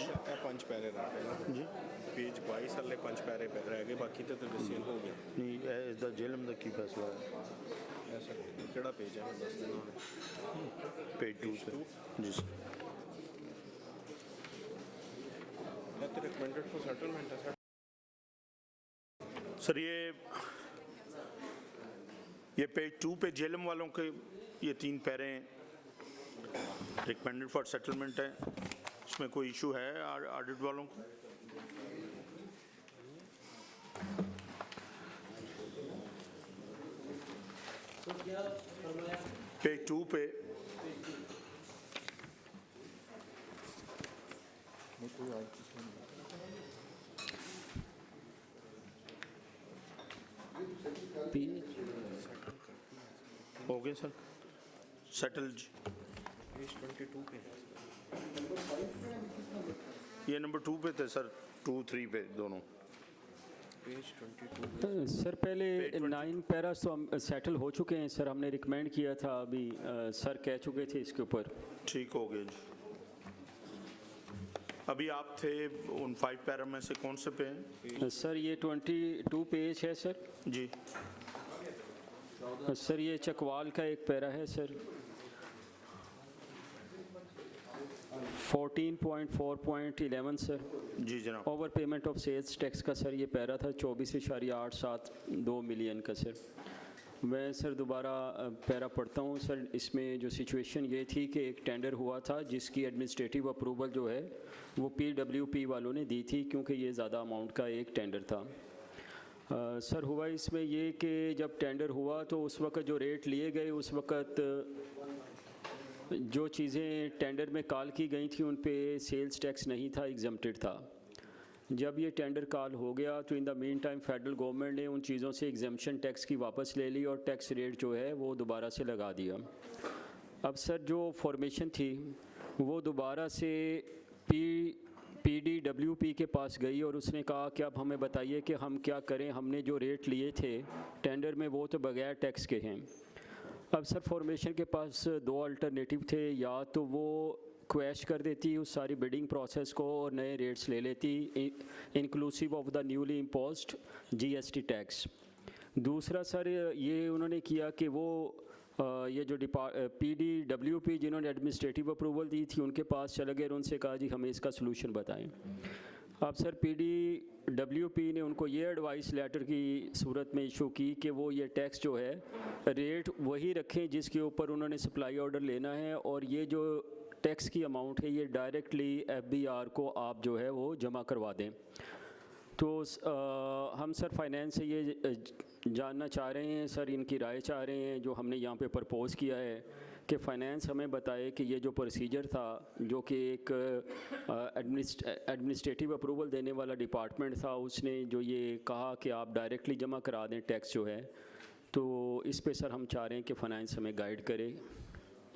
ਇਹ ਪੰਜ ਪੈਰੇ ਰਹਿ ਗਏ ਨਾ ਜੀ ਪੇਜ 22 ਵਾਲੇ ਪੰਜ ਪੈਰੇ ਰਹਿ ਗਏ ਬਾਕੀ ਤਾਂ ਡਿਸੀਜਨ ਹੋ ਗਿਆ ਨਹੀਂ ਇਸ ਦਾ ਜੇਲਮ ਦਾ ਕੀ ਫੈਸਲਾ ਹੈ ਐਸਾ ਕਿਹੜਾ ਪੇਜ ਹੈ ਮੈਂ ਦੱਸ ਦੇਣਾ ਪੇਜ 2 ਜੀ ਸਰ ਇਹ ਤਾਂ ਰਿਕਮੈਂਡਡ ਫॉर सेटलमेंट है सर ये पेज 2 पे जेलम वालों के ये 3 पैरे रिकमेंडेड फॉर सेटलमेंट है उसमें कोई इशू है ऑडिट वालों को पेज 2 पे हो गए सर सेटल पेज 22 पे ये नंबर 2 पे थे सर 2 3 पे दोनों पेज 22 सर पहले 9 पैरास तो हम सेटल हो चुके हैं सर हमने रिकमेंड किया था अभी सर कह चुके थे इसके ऊपर ठीक हो गए जी अभी आप थे उन 5 पैरा में से कौन से पे हैं सर ये 22 पेज है सर जी सर ये चकवाल का एक पैरा है सर 14.4.11 सर जी जनाब over payment of sales tax का सर ये पैरा था 24.872 मिलियन का सर मैं सर दोबारा पैरा पढ़ता हूँ सर इसमें जो सिचुएशन ये थी कि एक टेंडर हुआ था जिसकी एडमिनिस्ट्रेटिव अप्रूवल जो है वो PWP वालों ने दी थी क्योंकि ये ज़्यादा अमाउंट का एक टेंडर था सर हुआ इसमें ये कि जब टेंडर हुआ तो उस वक्त जो रेट लिए गए उस वक्त जो चीज़ें टेंडर में कॉल की गई थी उन पे सेल्स टैक्स नहीं था एग्जम्प्टेड था जब ये टेंडर कॉल हो गया तो in the mean time federal government ने उन चीज़ों से एग्जम्पशन टैक्स की वापस ले ली और टैक्स रेट जो है वो दोबारा से लगा दिया अब सर जो फॉर्मेशन थी वो दोबारा से PDWP के पास गई और उसने कहा कि अब हमें बताइए कि हम क्या करें हमने जो रेट लिए थे टेंडर में वो तो बगैर टैक्स के हैं अब सर फॉर्मेशन के पास 2 अल्टरनेटिव थे या तो वो क्वैश कर देती उस सारी बिडिंग प्रोसेस को और नए रेट्स ले लेती inclusive of the newly imposed GST tax दूसरा सर ये उन्होंने किया कि वो ये जो PDWP जिन्होंने एडमिनिस्ट्रेटिव अप्रूवल दी थी उनके पास चले गए और उनसे कहा जी हमें इसका सलूशन बताएं अब सर PDWP ने उनको ये एडवाइस लेटर की सूरत में इशू की कि वो ये टैक्स जो है रेट वही रखें जिसके ऊपर उन्होंने सप्लाई ऑर्डर लेना है और ये जो टैक्स की अमाउंट है ये डायरेक्टली FBR को आप जो है वो जमा करवा दें तो हम सर फाइनेंस से ये जानना चाह रहे हैं सर इनकी राय चाह रहे हैं जो हमने यहाँ पे प्रपोज़ किया है कि फ़ाइनेंस हमें बताए कि ये जो प्रोसीजर था जो कि एक एडमिनिस्ट्रेटिव अप्रूवल देने वाला डिपार्टमेंट था उसने जो ये कहा कि आप डायरेक्टली जमा करा दें टैक्स जो है तो इस पे सर हम चाह रहे हैं कि फ़ाइनेंस हमें गाइड करे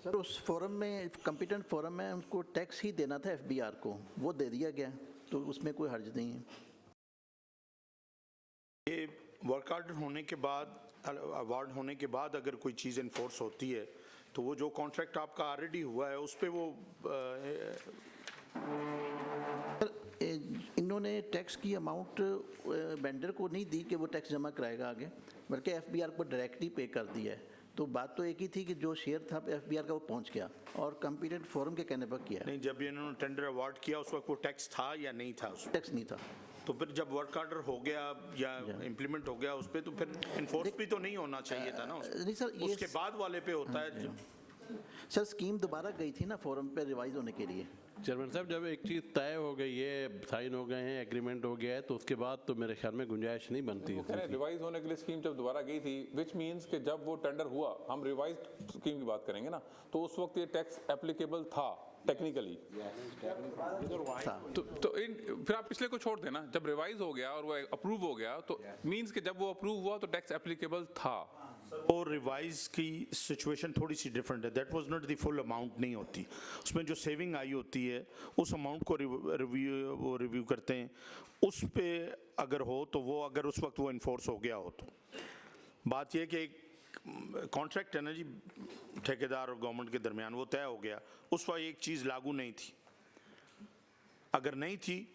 सर उस फोरम में कॉम्पिटेंट फोरम में उनको टैक्स ही देना था FBR को वो दे दिया गया तो उसमें कोई हर्ज नहीं है ये वर्क ऑर्डर होने के बाद अवार्ड होने के बाद अगर कोई चीज़ इन्फोर्स होती है तो वो जो कॉन्ट्रैक्ट आपका ऑलरेडी हुआ है उस पर वो इन्होंने टैक्स की अमाउंट वेंडर को नहीं दी कि वो टैक्स जमा कराएगा आगे बल्कि FBR को डायरेक्टली पे कर दिया है तो बात तो एक ही थी कि जो शेयर था FBR का वो पहुंच गया और कॉम्पिटेंट फोरम के कहने पर किया नहीं जब इन्होंने टेंडर अवार्ड किया उस वक्त वो टैक्स था या नहीं था उस टैक्स नहीं था तो फिर जब वर्क ऑर्डर हो गया या इम्प्लीमेंट हो गया उस पर तो फिर इन्फोर्स भी तो नहीं होना चाहिए था ना नहीं सर उसके बाद वाले पे होता है सर स्कीम दोबारा गई थी ना फोरम पे रिवाइज होने के लिए चेयरमैन साहब जब एक चीज़ तय हो गई है साइन हो गए हैं एग्रीमेंट हो गया है तो उसके बाद तो मेरे ख्याल में गुंजाइश नहीं बनती है रिवाइज होने के लिए स्कीम जब दोबारा गई थी विच मीन्स कि जब वो टेंडर हुआ हम रिवाइज स्कीम की बात करेंगे ना तो उस वक्त ये टैक्स एप्लीकेबल था टेक्निकली तो फिर आप पिछले को छोड़ देना जब रिवाइज हो गया और वो अप्रूव हो गया तो मीन्स कि जब वो अप्रूव हुआ तो टैक्स एप्लीकेबल था वो रिवाइज की सिचुएशन थोड़ी सी डिफरेंट है that was not the full amount नहीं होती उसमें जो सेविंग आई होती है उस अमाउंट को रिव्यू करते हैं उस पे अगर हो तो वो अगर उस वक्त वो इन्फोर्स हो गया हो तो बात यह कि कॉन्ट्रैक्ट है ना जी ठेकेदार और गवर्नमेंट के दरमियान वो तय हो गया उस वक्त एक चीज़ लागू नहीं थी अगर नहीं थी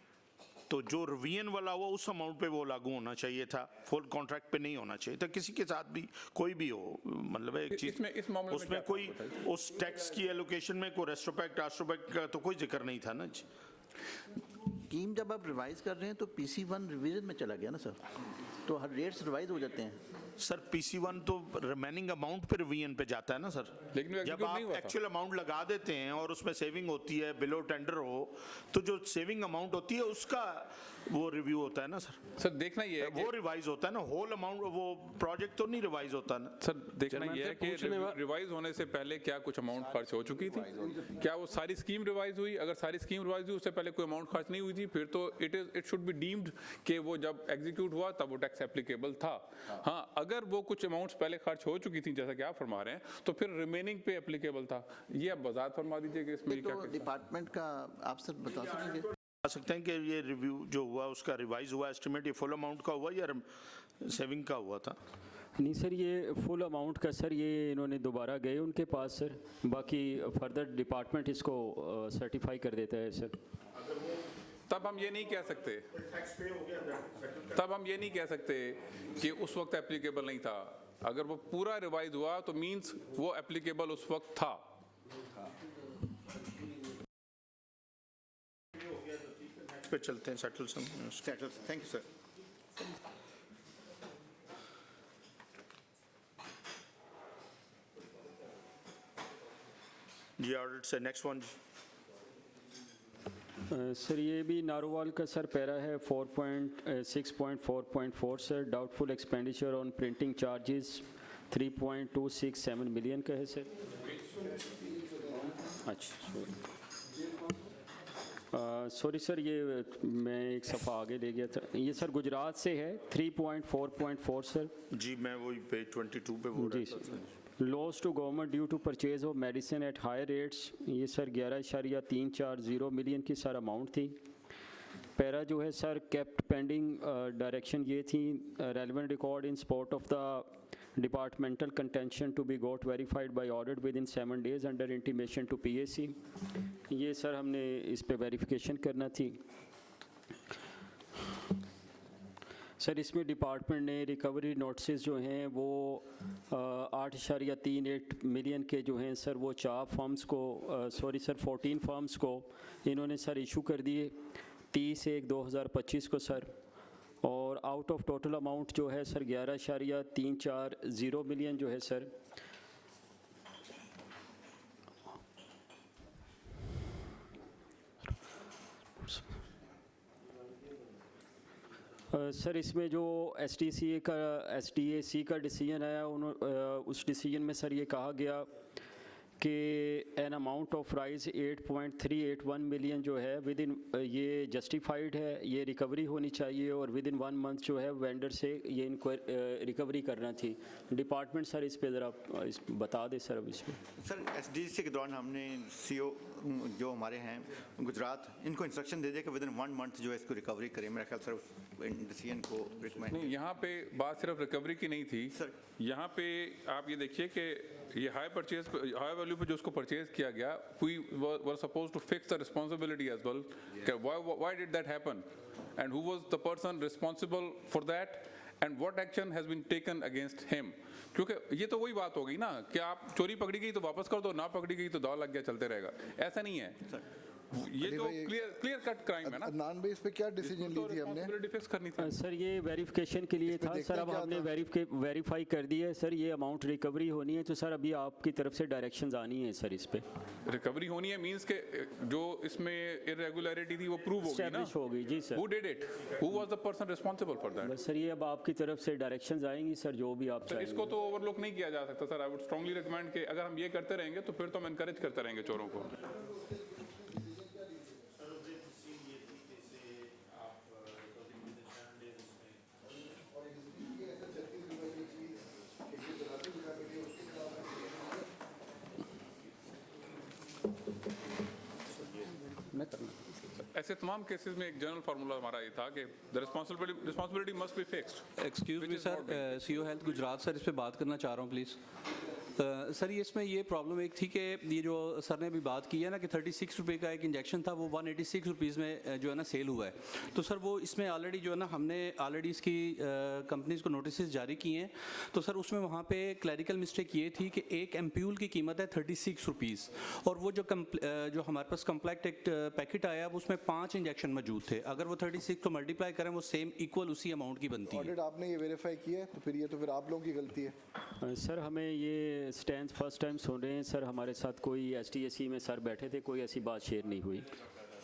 तो जो रिवीजन वाला हुआ उस अमाउंट पे वो लागू होना चाहिए था, फुल कॉन्ट्रैक्ट पे नहीं होना चाहिए था। किसी के साथ भी कोई भी हो, मतलब एक चीज इस मामले में उसमें कोई उस टैक्स की एलोकेशन में कोई रेस्ट्रोपैक्ट आस्ट्रोपैक्ट का तो कोई जिक्र नहीं था ना जी। स्कीम जब आप रिवाइज कर रहे हैं तो PC1 रिवीजन में चला गया ना सर, तो हर रेट्स रिवाइज हो जाते हैं। सर PC1 तो रिमेनिंग अमाउंट पे रिवीजन पे जाता है ना सर। लेकिन जब आप एक्चुअल अमाउंट लगा देते हैं और उसमें सेविंग होती है, बिलो टेंडर हो, तो जो सेविंग अमाउंट होती है उसका वो रिव्यू होता है ना सर। सर देखना ये है वो रिवाइज होता है ना, होल अमाउंट वो प्रोजेक्ट तो नहीं रिवाइज होता ना सर। देखना ये है कि रिवाइज होने से पहले क्या कुछ अमाउंट खर्च हो चुकी थी, क्या वो सारी स्कीम रिवाइज हुई? अगर सारी स्कीम रिवाइज हुई उससे पहले कोई अमाउंट खर्च नहीं हुई थी, फिर तो इट शुड बी डीम्ड कि वो जब एग्जीक्यूट हुआ तब वो टैक्स एप्लीकेबल था। हाँ, अगर वो कुछ अमाउंट्स पहले खर्च हो चुकी थी जैसा कि आप फरमा रहे हैं, तो फिर रिमेनिंग पे एप्लीकेबल था। ये आप वजाहत फरमा दीजिए कि इसमें क्या डिपार्टमेंट का आप सर बता सकेंगे? बता सकते हैं कि ये रिव्यू जो हुआ उसका रिवाइज हुआ एस्टिमेट, ये फुल अमाउंट का हुआ या सेविंग का हुआ था? नहीं सर, ये फुल अमाउंट का सर, ये इन्होंने दोबारा गए उनके पास सर, बाकी फर्दर डिपार्टमेंट इसको सर्टिफाई कर देता है सर। तब हम ये नहीं कह सकते, तब हम ये नहीं कह सकते कि उस वक्त एप्लीकेबल नहीं था। अगर वो पूरा रिवाइज हुआ तो मींस वो एप्लीकेबल उस वक्त था। पे चलते हैं सेटल थैंक यू सर। जी ऑडिट से नेक्स्ट वन सर, ये भी नारोवाल का सर पैरा है 4.6.4.4 sir, doubtful expenditure on printing charges 3.267 million का है सर। अच्छा सॉरी सर, ये मैं एक सफ़ा आगे ले गया था। ये सर गुजरात से है 3.4.4 सर। जी मैं वही पेज 22 पे बोल रहा था। Loss to government due to purchase of medicine at high rates, ये सर 11.340 मिलियन की सर अमाउंट थी। पैरा जो है सर केप्ट पेंडिंग डायरेक्शन ये थी, relevant record in support of the departmental contention to be got verified by audit within 7 days under intimation to PAC। ये सर हमने इस पे वेरिफिकेशन करना थी सर। इसमें डिपार्टमेंट ने रिकवरी नोटिस जो हैं वो 8.38 मिलियन के जो हैं सर, वो 4 फर्म्स को सॉरी सर 14 फर्म्स को इन्होंने सर इशू कर दिए 30/1/2025 को सर। और आउट ऑफ टोटल अमाउंट जो है सर 11.340 मिलियन जो है सर, सर इसमें जो STCA का STAC का डिसीजन आया, उस डिसीजन में सर ये कहा गया कि an amount of rise 8.381 million जो है विद इन ये जस्टिफाइड है, ये रिकवरी होनी चाहिए और विद इन 1 मंथ जो है वेंडर से ये रिकवरी करना थी। डिपार्टमेंट सर इस पे ज़रा बता दे सर। अब इसमें सर SDC के दौरान हमने CO जो हमारे हैं गुजरात, इनको इंस्ट्रक्शन दे दिया कि विद इन 1 मंथ जो है इसको रिकवरी करें। मेरा ख्याल सर डिसीजन को रिकमेंड नहीं, यहाँ पे बात सिर्फ रिकवरी की नहीं थी सर। यहाँ पे आप ये देखिए कि ये हाई वैल्यू पे जो उसको परचेज किया गया, we were suppose to fix the responsibility as well, why did that happen and who was the person responsible for that and what action has been taken against him. क्योंकि ये तो वही बात हो गई ना कि आप चोरी पकड़ी गई तो वापस कर दो, ना पकड़ी गई तो दाव लग गया, चलते रहेगा। ऐसा नहीं है, ये तो क्लियर कट क्राइम है ना। अदनान भाई, इस पे क्या डिसीजन ली थी हमने? फिक्स करनी थी सर, ये वेरिफिकेशन के लिए था सर। अब हमने वेरीफाई कर दिया है सर, ये अमाउंट रिकवरी होनी है, तो सर अभी आपकी तरफ से डायरेक्शंस आनी है सर इस पे। रिकवरी होनी है मींस के जो इसमें इरेगुलरिटी थी वो प्रूव होगी ना, होगी। जी sir. Who did it, who was the person responsible for that? बस सर ये अब आपकी तरफ से डायरेक्शंस आएंगी सर, जो भी आप चाहेंगे। इसको तो ओवरलुक नहीं किया जा सकता sir. I would strongly recommend कि अगर हम ये करते रहेंगे तो फिर तो हम एनकरेज करते रहेंगे चोरों को। ऐसे तमाम केसेस में एक जनरल फार्मूला हमारा ये था कि the responsibility must be fixed. Excuse me sir, CO health Gujarat sir इस पे बात करना चाह रहा हूँ प्लीज़। सर ये इसमें ये प्रॉब्लम एक थी कि ये जो सर ने अभी बात की है ना कि 36 रुपये का एक इंजेक्शन था वो 186 रुपीज़ में जो है ना सेल हुआ है। तो सर वो इसमें ऑलरेडी जो है ना हमने ऑलरेडी इसकी कंपनीज को नोटिस जारी किए हैं। तो सर उसमें वहाँ पे क्लैरिकल मिस्टेक ये थी कि एक एम्प्यूल की कीमत है 36 रुपीज़ और वो जो हमारे पास कम्प्लेक्ट एक पैकेट आया वो उसमें 5 इंजेक्शन मौजूद थे। अगर वो 36 को मल्टीप्लाई करें वो सेम इक्वल उसी अमाउंट की बनती है। ऑडिट आपने ये वेरीफाई किया है तो फिर आप लोगों की गलती है। सर हमें ये स्टैंड फर्स्ट टाइम सुन रहे हैं सर। हमारे साथ कोई STAC में सर बैठे थे, कोई ऐसी बात शेयर नहीं हुई।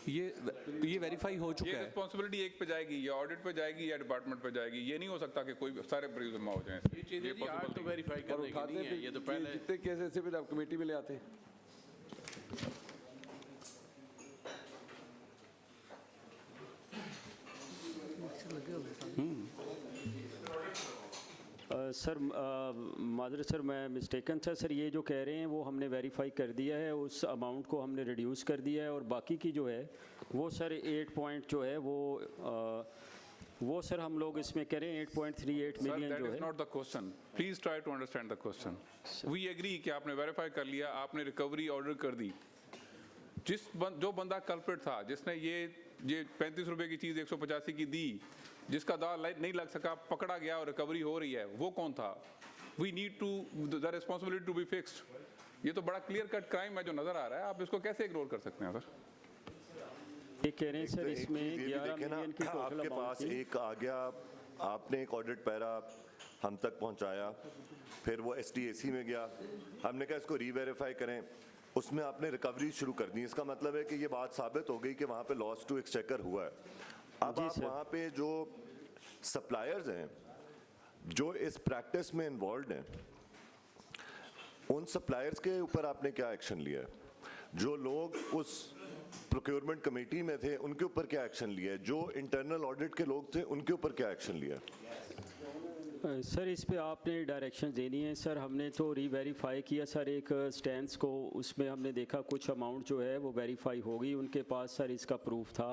ये वेरीफाई हो चुका है। ये रिस्पांसिबिलिटी एक पे जाएगी या ऑडिट पे जाएगी या डिपार्टमेंट पे जाएगी। ये नहीं हो सकता कि कोई सारे प्रीव्यू जमा हो जाएं। ये चीज़ें आज तो वेरीफाई करने की नहीं है, ये तो पहले जितने केस ऐसे फिर आप कमेटी में ले आते हैं। सर मादर सर मैं मिस्टेकन था सर। ये जो कह रहे हैं वो हमने वेरीफाई कर दिया है, उस अमाउंट को हमने रिड्यूस कर दिया है और बाकी की जो है वो सर 8 पॉइंट जो है वो सर हम लोग इसमें करें 8.38 मिलियन जो है। Not the question, please try to understand the question. We agree कि आपने वेरीफाई कर लिया, आपने रिकवरी ऑर्डर कर दी। जो बंदा कल्प्रिट था जिसने ये 35 रुपए की चीज़ 185 की दी, जिसका दावा नहीं लग सका, पकड़ा गया और रिकवरी हो रही है, वो कौन था? We need to the responsibility to be fixed. ये तो बड़ा क्लियर कट क्राइम है जो नजर आ रहा है। आप इसको कैसे इग्नोर कर सकते हैं सर? ये कह रहे हैं सर इसमें 11 मिलियन की टोटल आपके पास एक आ गया, आपने एक ऑडिट पैरा हम तक पहुंचाया, फिर वो STAC में गया, हमने कहा इसको रीवेरीफाई करें, उसमें आपने रिकवरी शुरू कर दी। इसका मतलब है कि ये बात साबित हो गई कि वहाँ पे लॉस टू एक्सचेकर हुआ है। अब आप वहाँ पे जो सप्लायर्स हैं जो इस प्रैक्टिस में इन्वॉल्व हैं, उन सप्लायर्स के ऊपर आपने क्या एक्शन लिया है? जो लोग उस प्रोक्योरमेंट कमेटी में थे उनके ऊपर क्या एक्शन लिया है? जो इंटरनल ऑडिट के लोग थे उनके ऊपर क्या एक्शन लिया है? सर इस पे आपने डायरेक्शन देनी है सर। हमने तो रीवेरीफाई किया सर एक स्टैंड्स को, उसमें हमने देखा कुछ अमाउंट जो है वो वेरीफाई हो गई, उनके पास सर इसका प्रूफ था।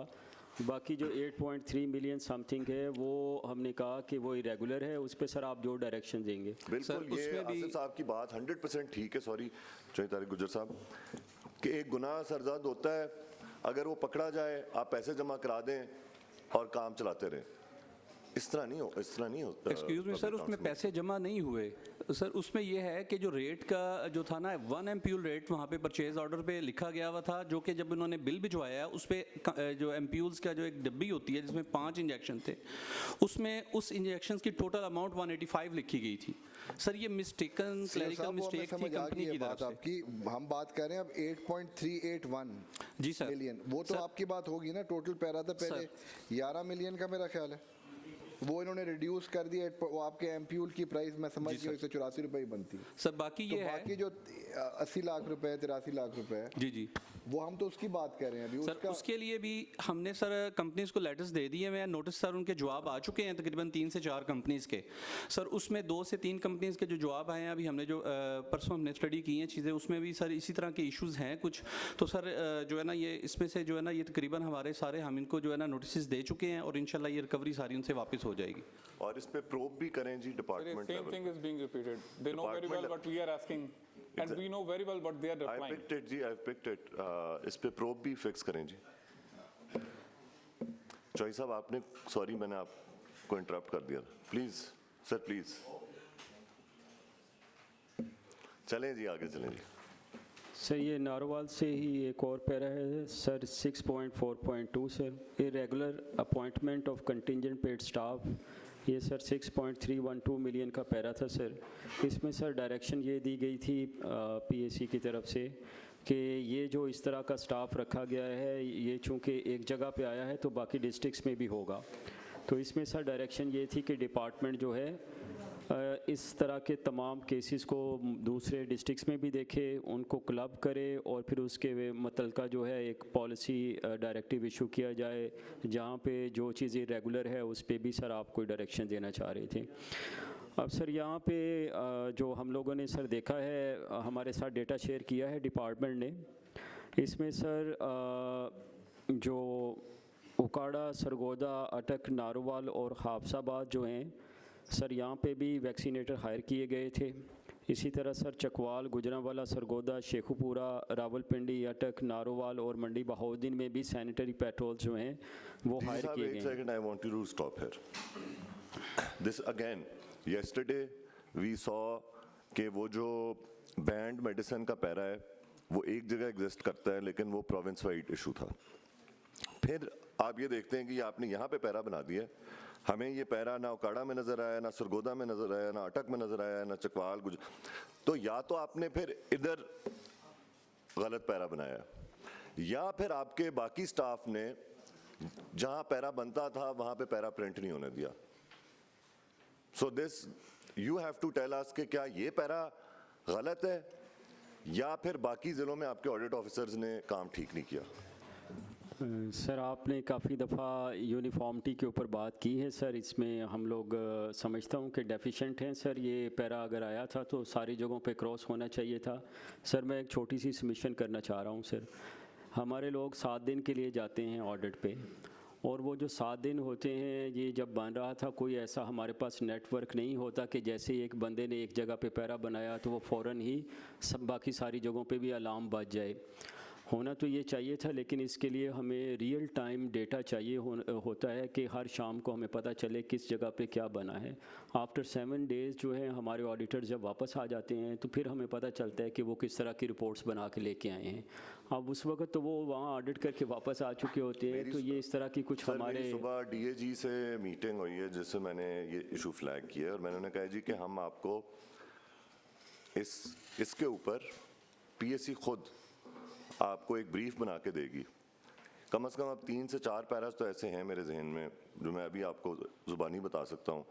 बाकी जो 8.3 मिलियन समथिंग है वो हमने कहा कि वो इरेगुलर है, उस पर सर आप जो डायरेक्शन देंगे। बिल्कुल, ये आसिफ साहब की बात 100% ठीक है। सॉरी चौधरी तारिक गुजर साहब, कि एक गुनाह सरजद होता है, अगर वो पकड़ा जाए आप पैसे जमा करा दें और काम चलाते रहें। इस तरह नहीं हो। एक्सक्यूज मी सर, उसमें पैसे जमा नहीं हुए सर। उसमें यह है कि जो रेट का जो था ना 1 एम्प्यूल रेट वहाँ पे परचेज ऑर्डर पे लिखा गया हुआ था, जो कि जब उन्होंने बिल भिजवाया उस पर जो एम्प्यूल्स का जो एक डब्बी होती है जिसमें 5 इंजेक्शन थे, उसमें उस इंजेक्शन की टोटल अमाउंट 185 लिखी गई थी। सर ये मिस्टेकन क्लैरिकल मिस्टेक थी कंपनी की तरफ से। आपकी हम बात कर रहे हैं अब 8.381 जी सर मिलियन, वो तो आपकी बात होगी ना। टोटल पैरा था पहले 11 मिलियन का मेरा ख्याल है, वो इन्होंने रिड्यूस कर दिया। वो आपके एम्प्यूल की प्राइस मैं समझ गया 184 रुपए ही बनती है सर। बाकी ये है बाकी जो 80 लाख रुपए 83 लाख रुपए जी वो हम तो उसकी बात कर रहे हैं अभी। सर उसके लिए भी हमने सर कंपनीज को लेटर्स दे दिए हैं, नोटिस सर उनके जवाब आ चुके हैं तकरीबन 3 से 4 कंपनीज के। सर उसमें 2 से 3 कंपनीज के जो जवाब आए हैं अभी हमने जो परसों हमने स्टडी की हैं चीज़ें, उसमें भी सर इसी तरह के इश्यूज हैं कुछ। तो सर जो है ना ये इसमें से जो है ना ये तकरीबन हमारे सारे हम इनको जो है ना नोटिस दे चुके हैं और इंशाल्लाह ये रिकवरी सारी उनसे वापस हो जाएगी। और इस पे प्रोब भी करें जी department level. Same thing is being repeated. They know very well what we are asking and we know very well what they are replying. I picked it जी, I've picked it. इस पे प्रोब भी फिक्स करें जी। चौधरी साहब आपने, सॉरी मैंने आपको इंटरप्ट कर दिया, प्लीज सर प्लीज चलें जी, आगे चलें जी। सर ये नारोवाल से ही एक और पैरा है sir 6.4.2 sir irregular appointment of contingent paid staff, ये सर 6.312 मिलियन का पैरा था सर। इसमें सर डायरेक्शन ये दी गई थी PAC की तरफ से कि ये जो इस तरह का स्टाफ रखा गया है ये चूँकि एक जगह पे आया है तो बाकी डिस्ट्रिक्ट्स में भी होगा। तो इसमें सर डायरेक्शन ये थी कि डिपार्टमेंट जो है इस तरह के तमाम केसेस को दूसरे डिस्ट्रिक्ट्स में भी देखे, उनको क्लब करे और फिर उसके मुतल्लिका जो है एक पॉलिसी डायरेक्टिव इशू किया जाए जहाँ पे जो चीज़ इरेगुलर है उस पर भी सर आप कोई डायरेक्शन देना चाह रहे थे। अब सर यहाँ पे जो हम लोगों ने सर देखा है, हमारे साथ डेटा शेयर किया है डिपार्टमेंट ने, इसमें सर जो उकाड़ा, सरगोदा, अटक, नारोवाल और हाफसाबाद जो हैं सर यहाँ पे भी वैक्सीनेटर हायर किए गए थे। इसी तरह सर चकवाल, गुजरांवाला, सरगोदा, शेखुपुरा, रावलपिंडी, अटक, नारोवाल और मंडी बहाउद्दीन में भी सैनिटरी पेट्रोल जो हैं वो हायर किए गए हैं। Second, I want you to stop here. This again, yesterday we saw कि वो जो बैंड मेडिसिन का पैरा है वो एक जगह एग्जिस्ट करता है लेकिन वो प्रोविंस वाइड इशू था। फिर आप ये देखते हैं कि आपने यहाँ पे पैरा बना दिया, हमें ये पैरा ना उकाड़ा में नज़र आया, ना सरगोदा में नज़र आया, ना अटक में नज़र आया, ना चकवाल तो या तो आपने फिर इधर गलत पैरा बनाया या फिर आपके बाकी स्टाफ ने जहाँ पैरा बनता था वहाँ पे पैरा प्रिंट नहीं होने दिया। So this you have to tell us कि क्या ये पैरा गलत है या फिर बाकी ज़िलों में आपके ऑडिट ऑफिसर्स ने काम ठीक नहीं किया। सर आपने काफ़ी दफ़ा यूनिफॉर्मिटी के ऊपर बात की है सर, इसमें हम लोग समझता हूँ कि डेफिशिएंट हैं सर। ये पैरा अगर आया था तो सारी जगहों पे क्रॉस होना चाहिए था। सर मैं एक छोटी सी सबमिशन करना चाह रहा हूँ सर। हमारे लोग 7 दिन के लिए जाते हैं ऑडिट पे और वो जो 7 दिन होते हैं ये जब बन रहा था कोई ऐसा हमारे पास नेटवर्क नहीं होता कि जैसे एक बंदे ने एक जगह पे पैरा बनाया तो वो फ़ौरन ही सब बाकी सारी जगहों पे भी अलार्म बज जाए। होना तो ये चाहिए था लेकिन इसके लिए हमें रियल टाइम डेटा चाहिए होता है कि हर शाम को हमें पता चले किस जगह पे क्या बना है। आफ्टर 7 डेज़ जो है हमारे ऑडिटर जब वापस आ जाते हैं तो फिर हमें पता चलता है कि वो किस तरह की रिपोर्ट्स बना के लेके आए हैं। अब उस वक्त तो वो वहाँ ऑडिट करके वापस आ चुके होते हैं तो ये इस तरह की कुछ हमारे सुबह DAG से मीटिंग हुई है जिससे मैंने ये इशू फ्लैग किया और मैंने कहा जी कि हम आपको इसके ऊपर PSC खुद आपको एक ब्रीफ बना के देगी। कम से कम अब 3 से 4 पैरास तो ऐसे हैं मेरे जहन में जो मैं अभी आपको ज़ुबानी बता सकता हूँ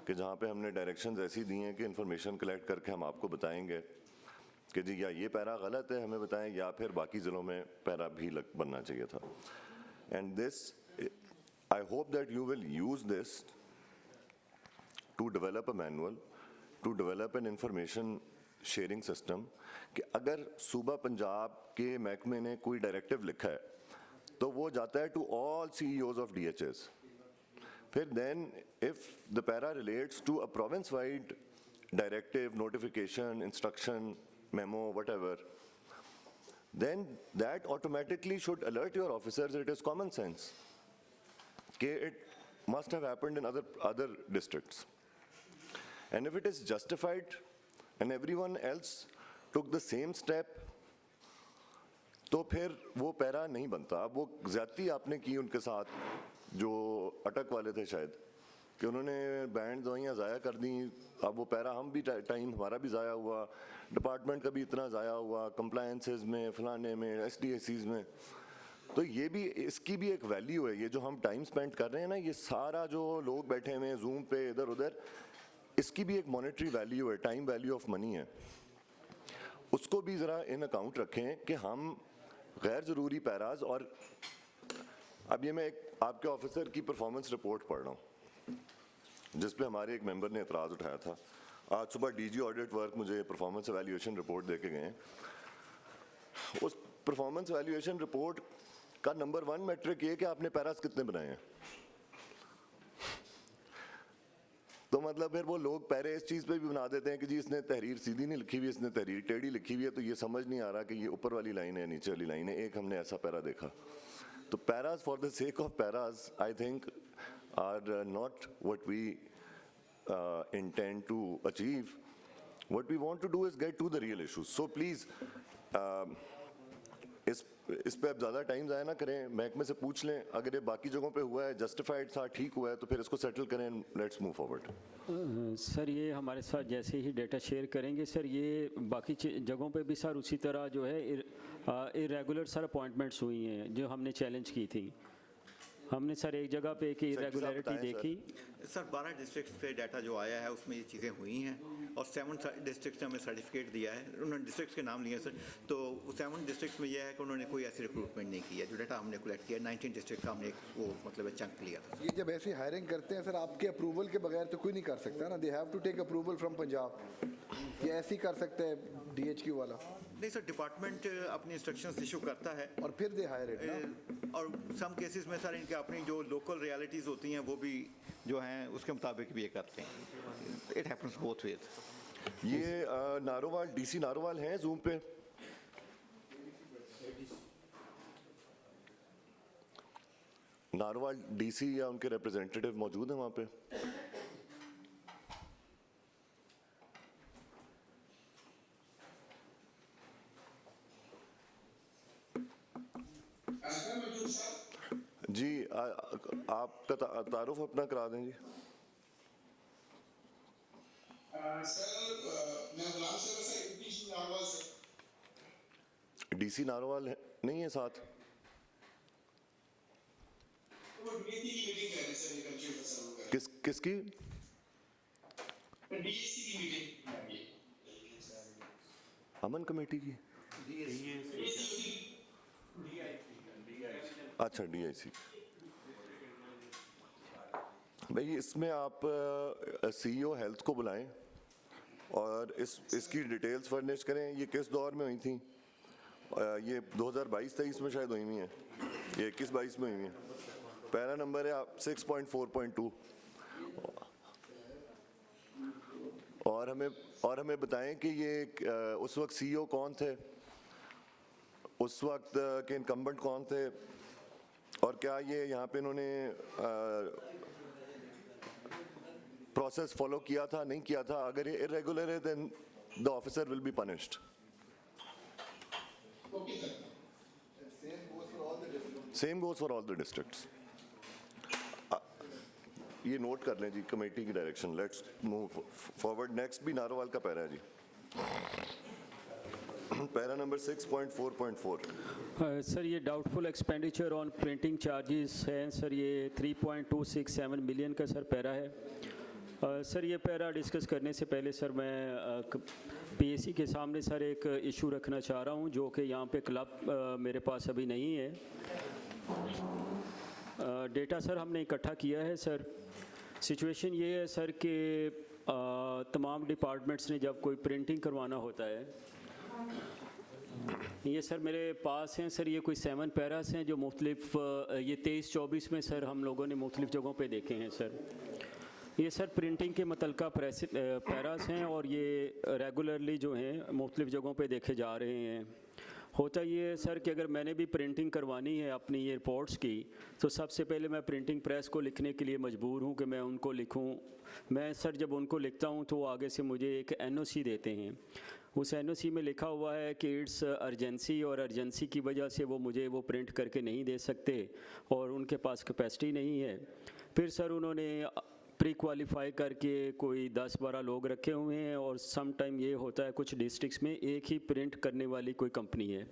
कि जहाँ पे हमने डायरेक्शंस ऐसी दी हैं कि इंफॉर्मेशन कलेक्ट करके हम आपको बताएंगे कि जी या ये पैरा गलत है हमें बताएं या फिर बाकी ज़िलों में पैरा भी बनना चाहिए था। And this I hope that you will use this to develop a manual, to develop an information sharing system कि अगर सूबा पंजाब के महकमे ने कोई डायरेक्टिव लिखा है तो वो जाता है to all CEOs of DHS। फिर then if the para relates to a province wide directive, notification, instruction, memo, whatever, then that automatically should alert your officers. It is common sense कि it must have happened in other districts, and if it is justified and everyone else took the same step तो फिर वो पैरा नहीं बनता। अब वो ज़्यादती आपने की उनके साथ जो अटक वाले थे शायद कि उन्होंने बैंड दवाइयाँ ज़ाया कर दी। अब वो पैरा हम भी टाइम हमारा भी ज़ाया हुआ, डिपार्टमेंट का भी इतना ज़ाया हुआ, कंप्लायंसेस में, फलाने में, SDACs में। तो ये भी इसकी भी एक वैल्यू है। ये जो हम टाइम स्पेंड कर रहे हैं ना, ये सारा जो लोग बैठे हुए हैं जूम पे इधर उधर, इसकी भी एक मॉनेटरी वैल्यू है, टाइम वैल्यू ऑफ मनी है। उसको भी ज़रा इन अकाउंट रखें कि हम गैर ज़रूरी पैराज और अब ये मैं एक आपके ऑफिसर की परफॉर्मेंस रिपोर्ट पढ़ रहा हूँ जिस पे हमारे एक मेंबर ने एतराज़ उठाया था। आज सुबह DG ऑडिट वर्क मुझे परफॉर्मेंस एवेल्यूएशन रिपोर्ट दे के गए। उस परफॉर्मेंस एवेल्यूएशन रिपोर्ट का नंबर 1 मैट्रिक ये कि आपने पैरास कितने बनाए हैं। तो मतलब फिर वो लोग पैरे इस चीज़ पे भी बना देते हैं कि जी इसने तहरीर सीधी नहीं लिखी हुई, इसने तहरीर टेढ़ी लिखी हुई है, तो ये समझ नहीं आ रहा कि ये ऊपर वाली लाइन है नीचे वाली लाइन है। एक हमने ऐसा पैरा देखा। तो Paris for the sake of Paris I think are not what we intend to achieve. What we want to do is get to the real issues. So please, इस पे अब ज़्यादा टाइम ज़ाया ना करें, महकमे से पूछ लें अगर ये बाकी जगहों पे हुआ है, जस्टिफाइड था, ठीक हुआ है तो फिर इसको सेटल करें, लेट्स मूव फॉरवर्ड। सर ये हमारे साथ जैसे ही डेटा शेयर करेंगे सर, ये बाकी जगहों पे भी सर उसी तरह जो है इरेगुलर सर अपॉइंटमेंट्स हुई हैं जो हमने चैलेंज की थी। हमने सर एक जगह पे एक इरेगुलरिटी देखी। सर 12 डिस्ट्रिक्ट पे डाटा जो आया है उसमें ये चीज़ें हुई हैं और 7 डिस्ट्रिक्ट ने हमें सर्टिफिकेट दिया है। उन्होंने डिस्ट्रिक्ट के नाम लिए सर, तो 7 डिस्ट्रिक्ट में यह है कि उन्होंने कोई ऐसी रिक्रूटमेंट नहीं की है। जो डाटा हमने कलेक्ट किया 19 डिस्ट्रिक्ट का हमने वो मतलब चंक लिया था। ये जब ऐसी हायरिंग करते हैं सर, आपके अप्रूवल के बगैर तो कोई नहीं कर सकता ना। They have to take approval from Punjab. ये ऐसे ही कर सकते हैं DHQ वाला? नहीं सर, डिपार्टमेंट अपनी इंस्ट्रक्शंस इशू करता है और फिर दे हायर इट ना। और सम केसेस में सर इनके अपनी जो लोकल रियलिटीज़ होती हैं वो भी जो हैं उसके मुताबिक भी ये करते हैं। It happens both ways. ये नारोवाल, डीसी नारोवाल हैं जूम पे? नारोवाल डीसी या उनके रिप्रेजेंटेटिव मौजूद हैं वहाँ पे? जी आपका तारुफ अपना करा दें जी। डीसी नारोवाल है, नहीं है साथ? किसकी? अमन कमेटी की? अच्छा, डीआईसी। भाई इसमें आप सीईओ हेल्थ को बुलाएं और इसकी डिटेल्स फर्निश करें। ये किस दौर में हुई थी? ये 2022-23 में शायद हुई हुई हैं, ये 21-22 में हुई हैं। पैरा नंबर है आप 6.4.2। और हमें बताएं कि ये उस वक्त सीईओ कौन थे, उस वक्त के इनकम्बेंट कौन थे, और क्या ये यहाँ पे इन्होंने प्रोसेस फॉलो किया था, नहीं किया था? अगर ये इरेगुलर है then the officer will be punished. Same goes for all the districts. ये नोट कर लें जी कमेटी की direction. Let's move forward. Next भी नारोवाल का पैरा है जी, पैरा नंबर 6.4.4। सर ये doubtful expenditure on printing charges हैं सर, ये 3.267 मिलियन का सर पैरा है। सर ये पैरा डिस्कस करने से पहले सर मैं पीएसी के सामने सर एक इशू रखना चाह रहा हूँ जो कि यहाँ पे क्लब मेरे पास अभी नहीं है। डेटा सर हमने इकट्ठा किया है सर। सिचुएशन ये है सर कि तमाम डिपार्टमेंट्स ने जब कोई प्रिंटिंग करवाना होता है, ये सर मेरे पास हैं सर, ये कोई 7 पैरास हैं जो मुख्तलिफ ये 23-24 में सर हम लोगों ने मुख्तलिफ जगहों पे देखे हैं सर। ये सर प्रिंटिंग के मुतलका पैरास हैं और ये रेगुलरली जो हैं मुख्तलिफ जगहों पे देखे जा रहे हैं। होता ये है सर कि अगर मैंने भी प्रिंटिंग करवानी है अपनी ये रिपोर्ट्स की, तो सबसे पहले मैं प्रिंटिंग प्रेस को लिखने के लिए मजबूर हूँ कि मैं उनको लिखूँ। मैं सर जब उनको लिखता हूँ तो वो आगे से मुझे एक एनओसी देते हैं। उस एनओसी में लिखा हुआ है कि इट्स अर्जेंसी, और अर्जेंसी की वजह से वो मुझे वो प्रिंट करके नहीं दे सकते और उनके पास कैपेसिटी नहीं है। फिर सर उन्होंने प्री क्वालिफाई करके कोई 10-12 लोग रखे हुए हैं और सम टाइम ये होता है कुछ डिस्ट्रिक्ट्स में एक ही प्रिंट करने वाली कोई कंपनी है।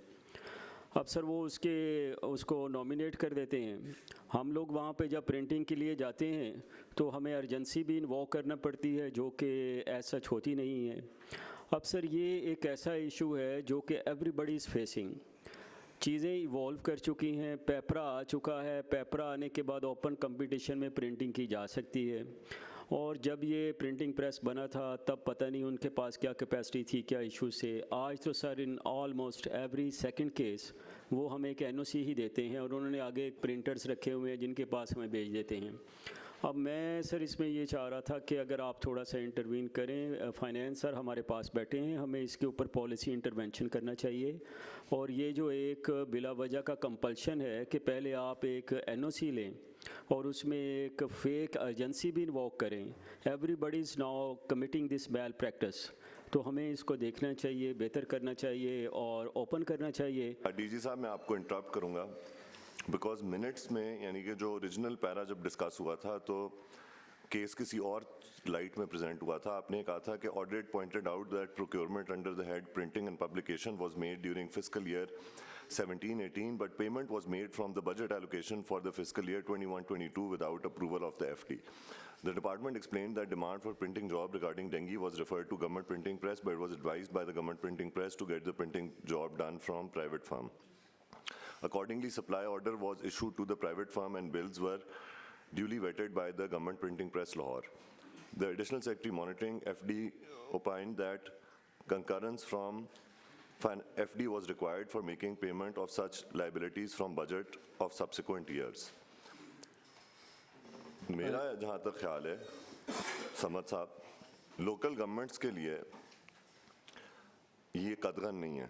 अब सर वो उसको नॉमिनेट कर देते हैं। हम लोग वहाँ पे जब प्रिंटिंग के लिए जाते हैं तो हमें अर्जेंसी भी इन्वॉल्व करना पड़ती है जो कि एज सच होती नहीं है। अब सर ये एक ऐसा इशू है जो कि एवरीबडी इज़ फेसिंग। चीज़ें इवॉल्व कर चुकी हैं, पेपरा आ चुका है, पेपरा आने के बाद ओपन कंपटीशन में प्रिंटिंग की जा सकती है। और जब ये प्रिंटिंग प्रेस बना था तब पता नहीं उनके पास क्या कैपेसिटी थी, क्या इशू से। आज तो sir in almost every second case वो हमें एक एनओसी ही देते हैं और उन्होंने आगे प्रिंटर्स रखे हुए हैं जिनके पास हमें भेज देते हैं। अब मैं सर इसमें ये चाह रहा था कि अगर आप थोड़ा सा इंटरवीन करें, फाइनेंस सर हमारे पास बैठे हैं, हमें इसके ऊपर पॉलिसी इंटरवेंशन करना चाहिए। और ये जो एक बिला वजह का कंपल्शन है कि पहले आप एक एनओसी लें और उसमें एक फेक एजेंसी भी इन्वॉल्व करें, everybody is now committing this bad practice. तो हमें इसको देखना चाहिए, बेहतर करना चाहिए और ओपन करना चाहिए। डीजी साहब मैं आपको इंटरप्ट करूँगा बिकॉज मिनट्स में, यानी कि जो ओरिजिनल पैरा जब डिस्कस हुआ था तो केस किसी और लाइट में प्रेजेंट हुआ था। आपने कहा था कि audit pointed out that procurement under the head printing and publication was made during fiscal year 17-18 but payment was made from the budget allocation for the fiscal year 21-22 without approval of the FD. The department explained that demand for printing job regarding dengue was referred to government printing press, but it was advised by the government printing press to get the printing job done from private firm. Accordingly, supply order was issued to the private firm and bills were duly vetted by the government printing press Lahore. The additional secretary monitoring FD opined that concurrence from FD was required for making payment of such liabilities from budget of subsequent years. मेरा जहाँ तक ख्याल है समद साहब, लोकल गवर्नमेंट्स के लिए ये कदगन नहीं है,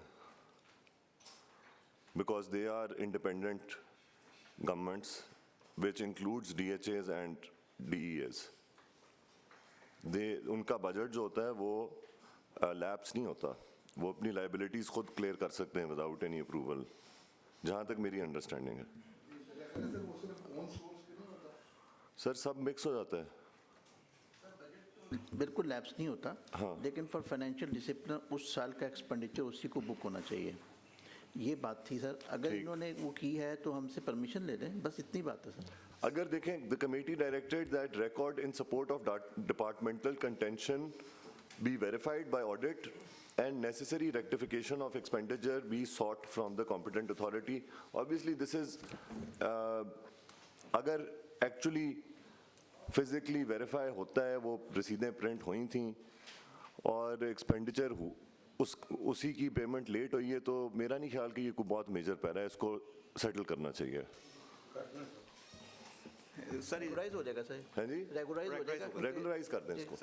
because they are independent governments which includes DHAs and DEAs. उनका बजट जो होता है वो लैप्स नहीं होता, वो अपनी लाइबिलिटीज़ खुद क्लियर कर सकते हैं विदाउट एनी अप्रूवल, जहाँ तक मेरी अंडरस्टैंडिंग है। सर सब मिक्स हो जाता है, बिल्कुल लैप्स नहीं होता। हाँ। लेकिन फॉर फाइनेंशियल डिसिप्लिन उस साल का एक्सपेंडिचर उसी को बुक होना चाहिए, ये बात थी सर। अगर इन्होंने वो की है तो हमसे परमिशन ले लें, बस इतनी बात है सर। अगर देखें, the committee directed that record in support of departmental contention be verified by audit and necessary rectification of expenditure be sought from the competent authority. Obviously this is अगर actually physically verify होता है, वो रसीदें प्रिंट हुई थी और एक्सपेंडिचर उसी की पेमेंट लेट हुई है, तो मेरा नहीं ख्याल कि ये कोई बहुत मेजर पैरा है, इसको सेटल करना चाहिए। सर रेगुलराइज हो जाएगा सर। हाँ जी, रेगुलराइज हो जाएगा, रेगुलराइज कर दें इसको,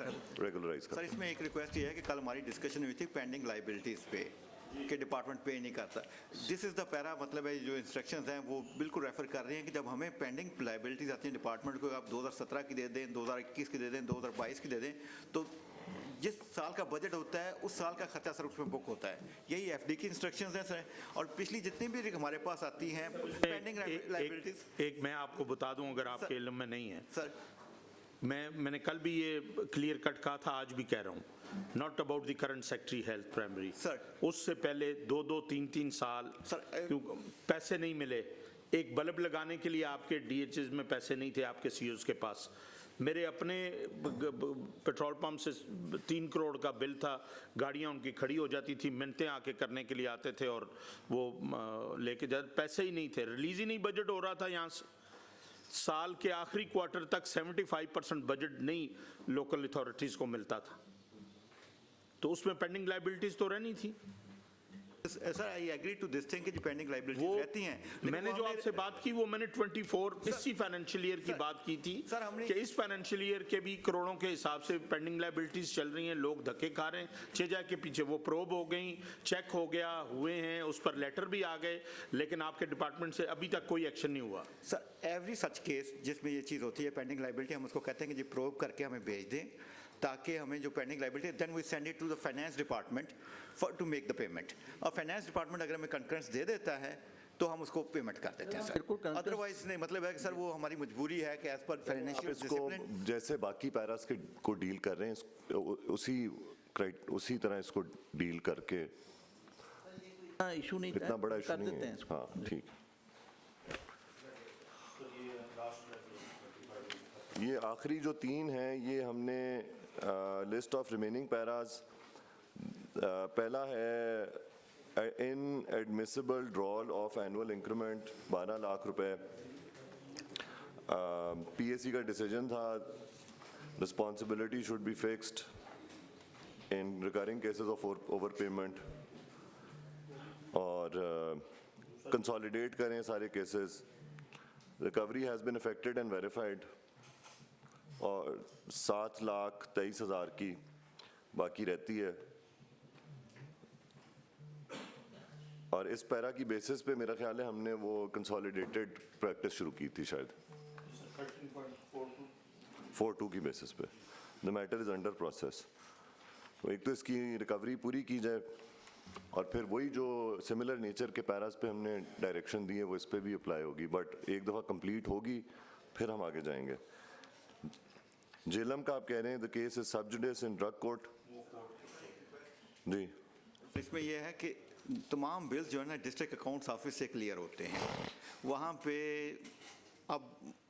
रेगुलराइज कर। सर इसमें एक रिक्वेस्ट ये है कि कल हमारी डिस्कशन हुई थी पेंडिंग लाइबिलिटीज़ पे कि डिपार्टमेंट पे नहीं करता। दिस इज़ द पैरा, मतलब है जो इंस्ट्रक्शंस हैं वो बिल्कुल रेफर कर रही हैं कि जब हमें पेंडिंग लाइबिलिटीज़ आती हैं डिपार्टमेंट को, आप 2017 की दे दें, 2021 की दे दें, 2022 की दे दें, तो जिस साल का बजट होता है उस साल का खर्चा सर उसमें बुक होता है। यही एफडी की इंस्ट्रक्शंस हैं सर, और पिछली जितनी भी हमारे पास आती हैं पेंडिंग लाइबिलिटीज। एक मैं आपको बता दूं, अगर आपके इल्म में नहीं है सर, मैंने कल भी ये क्लियर कट कहा था, आज भी कह रहा हूँ, not about the current secretary health primary sir, उससे पहले 2-3 साल सर पैसे नहीं मिले। एक बल्ब लगाने के लिए आपके DHS में पैसे नहीं थे आपके CEOs के पास। मेरे अपने पेट्रोल पंप से 3 करोड़ का बिल था, गाड़ियां उनकी खड़ी हो जाती थी, मिन्नतें आके करने के लिए आते थे और वो लेके जाते, पैसे ही नहीं थे, रिलीज ही नहीं बजट हो रहा था। यहाँ साल के आखिरी क्वार्टर तक 75% बजट नहीं लोकल अथॉरिटीज़ को मिलता था, तो उसमें पेंडिंग लाइबिलिटीज़ तो रहनी थी। Sir I agree to this thing कि जो पेंडिंग लाइबिलिटीज रहती हैं। मैंने जो आपसे बात की वो मैंने 24 इसी फाइनेंशियल ईयर की बात की थी कि इस फाइनेंशियल ईयर के भी करोड़ों के हिसाब से पेंडिंग लाइबिलिटीज चल रही हैं, लोग धक्के खा रहे हैं। 6 के पीछे वो प्रोब हो गई, चेक हो गया, हुए हैं, उस पर लेटर भी आ गए, लेकिन आपके डिपार्टमेंट से अभी तक कोई एक्शन नहीं हुआ। सर एवरी सच केस जिसमें ये चीज़ होती है पेंडिंग लाइबिलिटी, हम उसको कहते हैं कि जी प्रोब करके हमें भेज दें, ताकि हमें जो pending liability, then we send it to the finance department for to make the payment. और फाइनेंस डिपार्टमेंट अगर हमें कंकरेंस दे देता है तो हम उसको पेमेंट कर देते हैं सर। अदरवाइज नहीं, मतलब है कि सर वो हमारी मजबूरी है कि एज पर फाइनेंशियल डिसिप्लिन जैसे बाकी पैरास के को डील कर रहे हैं उसी तरह इसको डील करके इशू नहीं, इतना बड़ा इशू नहीं है। हाँ ठीक। ये आखिरी जो 3 हैं ये हमने लिस्ट ऑफ रिमेनिंग पैराज, पहला है inadmissible drawal of annual increment 12 lakh रुपए। PAC का डिसीजन था responsibility should be fixed in recurring cases of over payment, और कंसोलिडेट करें सारे cases. Recovery has been effected and verified, और 7,23,000 की बाकी रहती है। और इस पैरा की बेसिस पे मेरा ख्याल है हमने वो कंसोलिडेटेड प्रैक्टिस शुरू की थी शायद 13.42 की बेसिस पे। The matter is under process. तो एक तो इसकी रिकवरी पूरी की जाए, और फिर वही जो सिमिलर नेचर के पैरास पे हमने डायरेक्शन दी है वो इस पे भी अप्लाई होगी, बट एक दफ़ा कंप्लीट होगी फिर हम आगे जाएंगे। जेलम का आप कह रहे हैं द केस इज सब जुडिस इन ड्रग कोर्ट। जी, इसमें यह है कि तमाम बिल्स जो है ना डिस्ट्रिक्ट अकाउंट्स ऑफिस से क्लियर होते हैं। वहाँ पे अब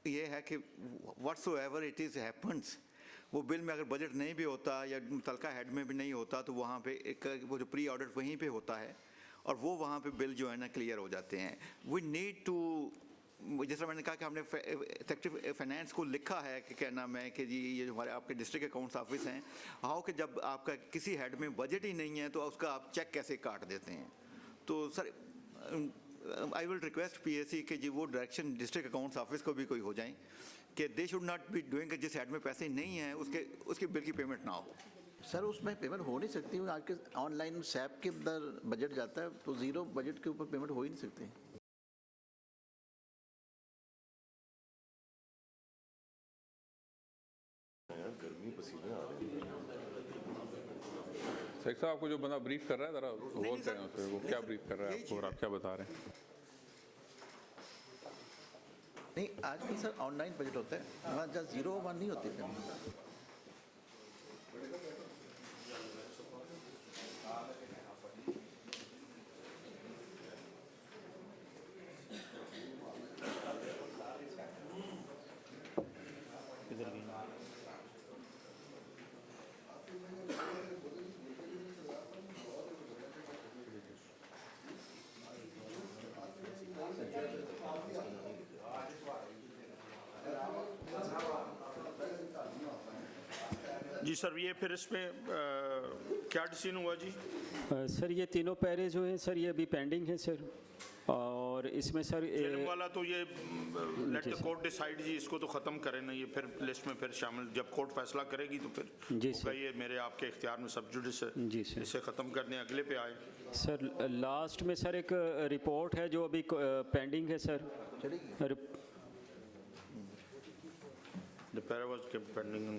ये है कि व्हाट्सोएवर इट इज़ हैपन्स, वो बिल में अगर बजट नहीं भी होता या मुतलका हेड में भी नहीं होता तो वहाँ पे एक वो जो प्री ऑडिट वहीं पे होता है, और वो वहाँ पे बिल जो है ना क्लियर हो जाते हैं। वी नीड टू, जैसा मैंने कहा कि हमने सेक्रेटरी फाइनेंस को लिखा है कि क्या नाम है कि जी ये जो हमारे आपके डिस्ट्रिक्ट अकाउंट्स ऑफिस हैं, हाउ कि जब आपका किसी हेड में बजट ही नहीं है तो उसका आप चेक कैसे काट देते हैं। तो sir I will request PAC कि जी वो डायरेक्शन डिस्ट्रिक्ट अकाउंट्स ऑफिस को भी कोई हो जाए कि they should not be doing, जिस हेड में पैसे नहीं हैं उसके बिल की पेमेंट ना हो। सर उसमें पेमेंट हो नहीं सकती, आज के ऑनलाइन सैप के अंदर बजट जाता है तो ज़ीरो बजट के ऊपर पेमेंट हो ही नहीं सकती। गर्मी पसीने आ रहे हैं। शेख साहब, आपको जो बंदा ब्रीफ कर रहा है ज़रा गौर करें उस पर, वो क्या ब्रीफ कर रहा है आपको और आप क्या बता रहे हैं? नहीं, आजकल सर ऑनलाइन बजट होता है, वहाँ जस्ट 0-1 नहीं होती पेमेंट। जी सर, ये फिर इसमें क्या डिसीजन हुआ जी? सर ये तीनों पैरे जो हैं सर ये अभी पेंडिंग है सर, और इसमें सर फिल्म वाला तो ये लेट द कोर्ट डिसाइड जी, इसको तो ख़त्म करें ना, ये फिर लिस्ट में फिर शामिल, जब कोर्ट फैसला करेगी तो फिर जी होगा, ये मेरे आपके इख्तियार में सब जुडिस है जी सर, इसे ख़त्म करने अगले पे आए। सर लास्ट में सर एक रिपोर्ट है जो अभी पेंडिंग है sir. The para was kept pending.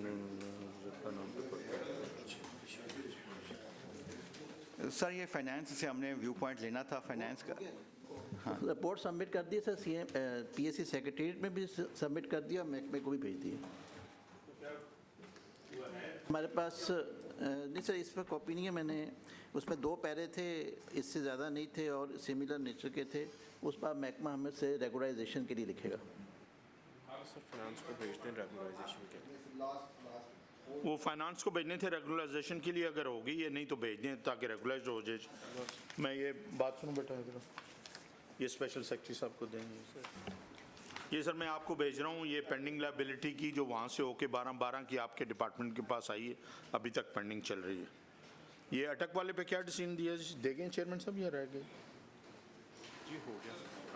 Sir ये फाइनेंस से हमने व्यू पॉइंट लेना था फाइनेंस का। हाँ, रिपोर्ट सबमिट कर दी सर, CM PSC सेक्रेटरीट में भी सबमिट कर दिया, महकमे को भी भेज दिया। हमारे पास नहीं सर, इस पर कॉपी नहीं है, मैंने उसमें 2 पैरे थे, इससे ज़्यादा नहीं थे और सिमिलर नेचर के थे, उस पर महकमा हमें से रेगुलराइजेशन के लिए लिखेगा। सर फाइनेंस को भेजते हैं रेगुलराइजेशन के लिए। वो फाइनेंस को भेजने थे रेगुलराइजेशन के लिए, अगर होगी ये नहीं तो भेज दें ताकि रेगुलाइज हो जाए। मैं ये बात सुनो बेटा, ये स्पेशल सेक्रेटरी साहब को देंगे। ये सर मैं आपको भेज रहा हूँ, ये पेंडिंग लायबिलिटी की जो वहाँ से होके 12 की आपके डिपार्टमेंट के पास आई है, अभी तक पेंडिंग चल रही है। ये अटक वाले पे क्या डिसीजन दिया देखें चेयरमैन साहब, ये रह गए जी?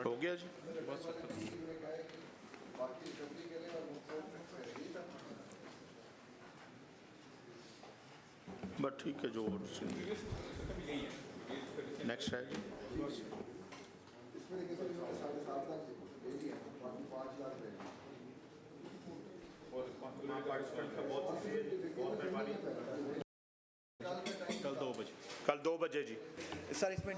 हो गया जी, बस ठीक है। जो नेक्स्ट है जी, कल 2 बजे जी सर इसमें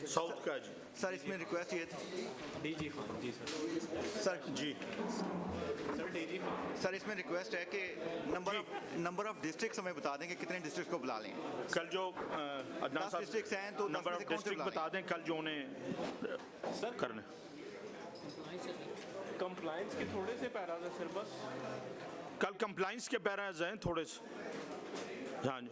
साउथ का जी। सर इसमें रिक्वेस्ट ये थी DG खान जी सर जी सर DG खान सर, इसमें रिक्वेस्ट है कि नंबर ऑफ डिस्ट्रिक्ट्स हमें बता दें कि कितने डिस्ट्रिक्ट को बुला लें। कल जो अदनान साहब डिस्ट्रिक्ट्स हैं तो नंबर ऑफ डिस्ट्रिक्ट बता दें, कल जो उन्हें सर करने कंप्लायंस के थोड़े से पैराज है सर, बस कल कंप्लाइंस के पैराज हैं थोड़े से। हाँ जी,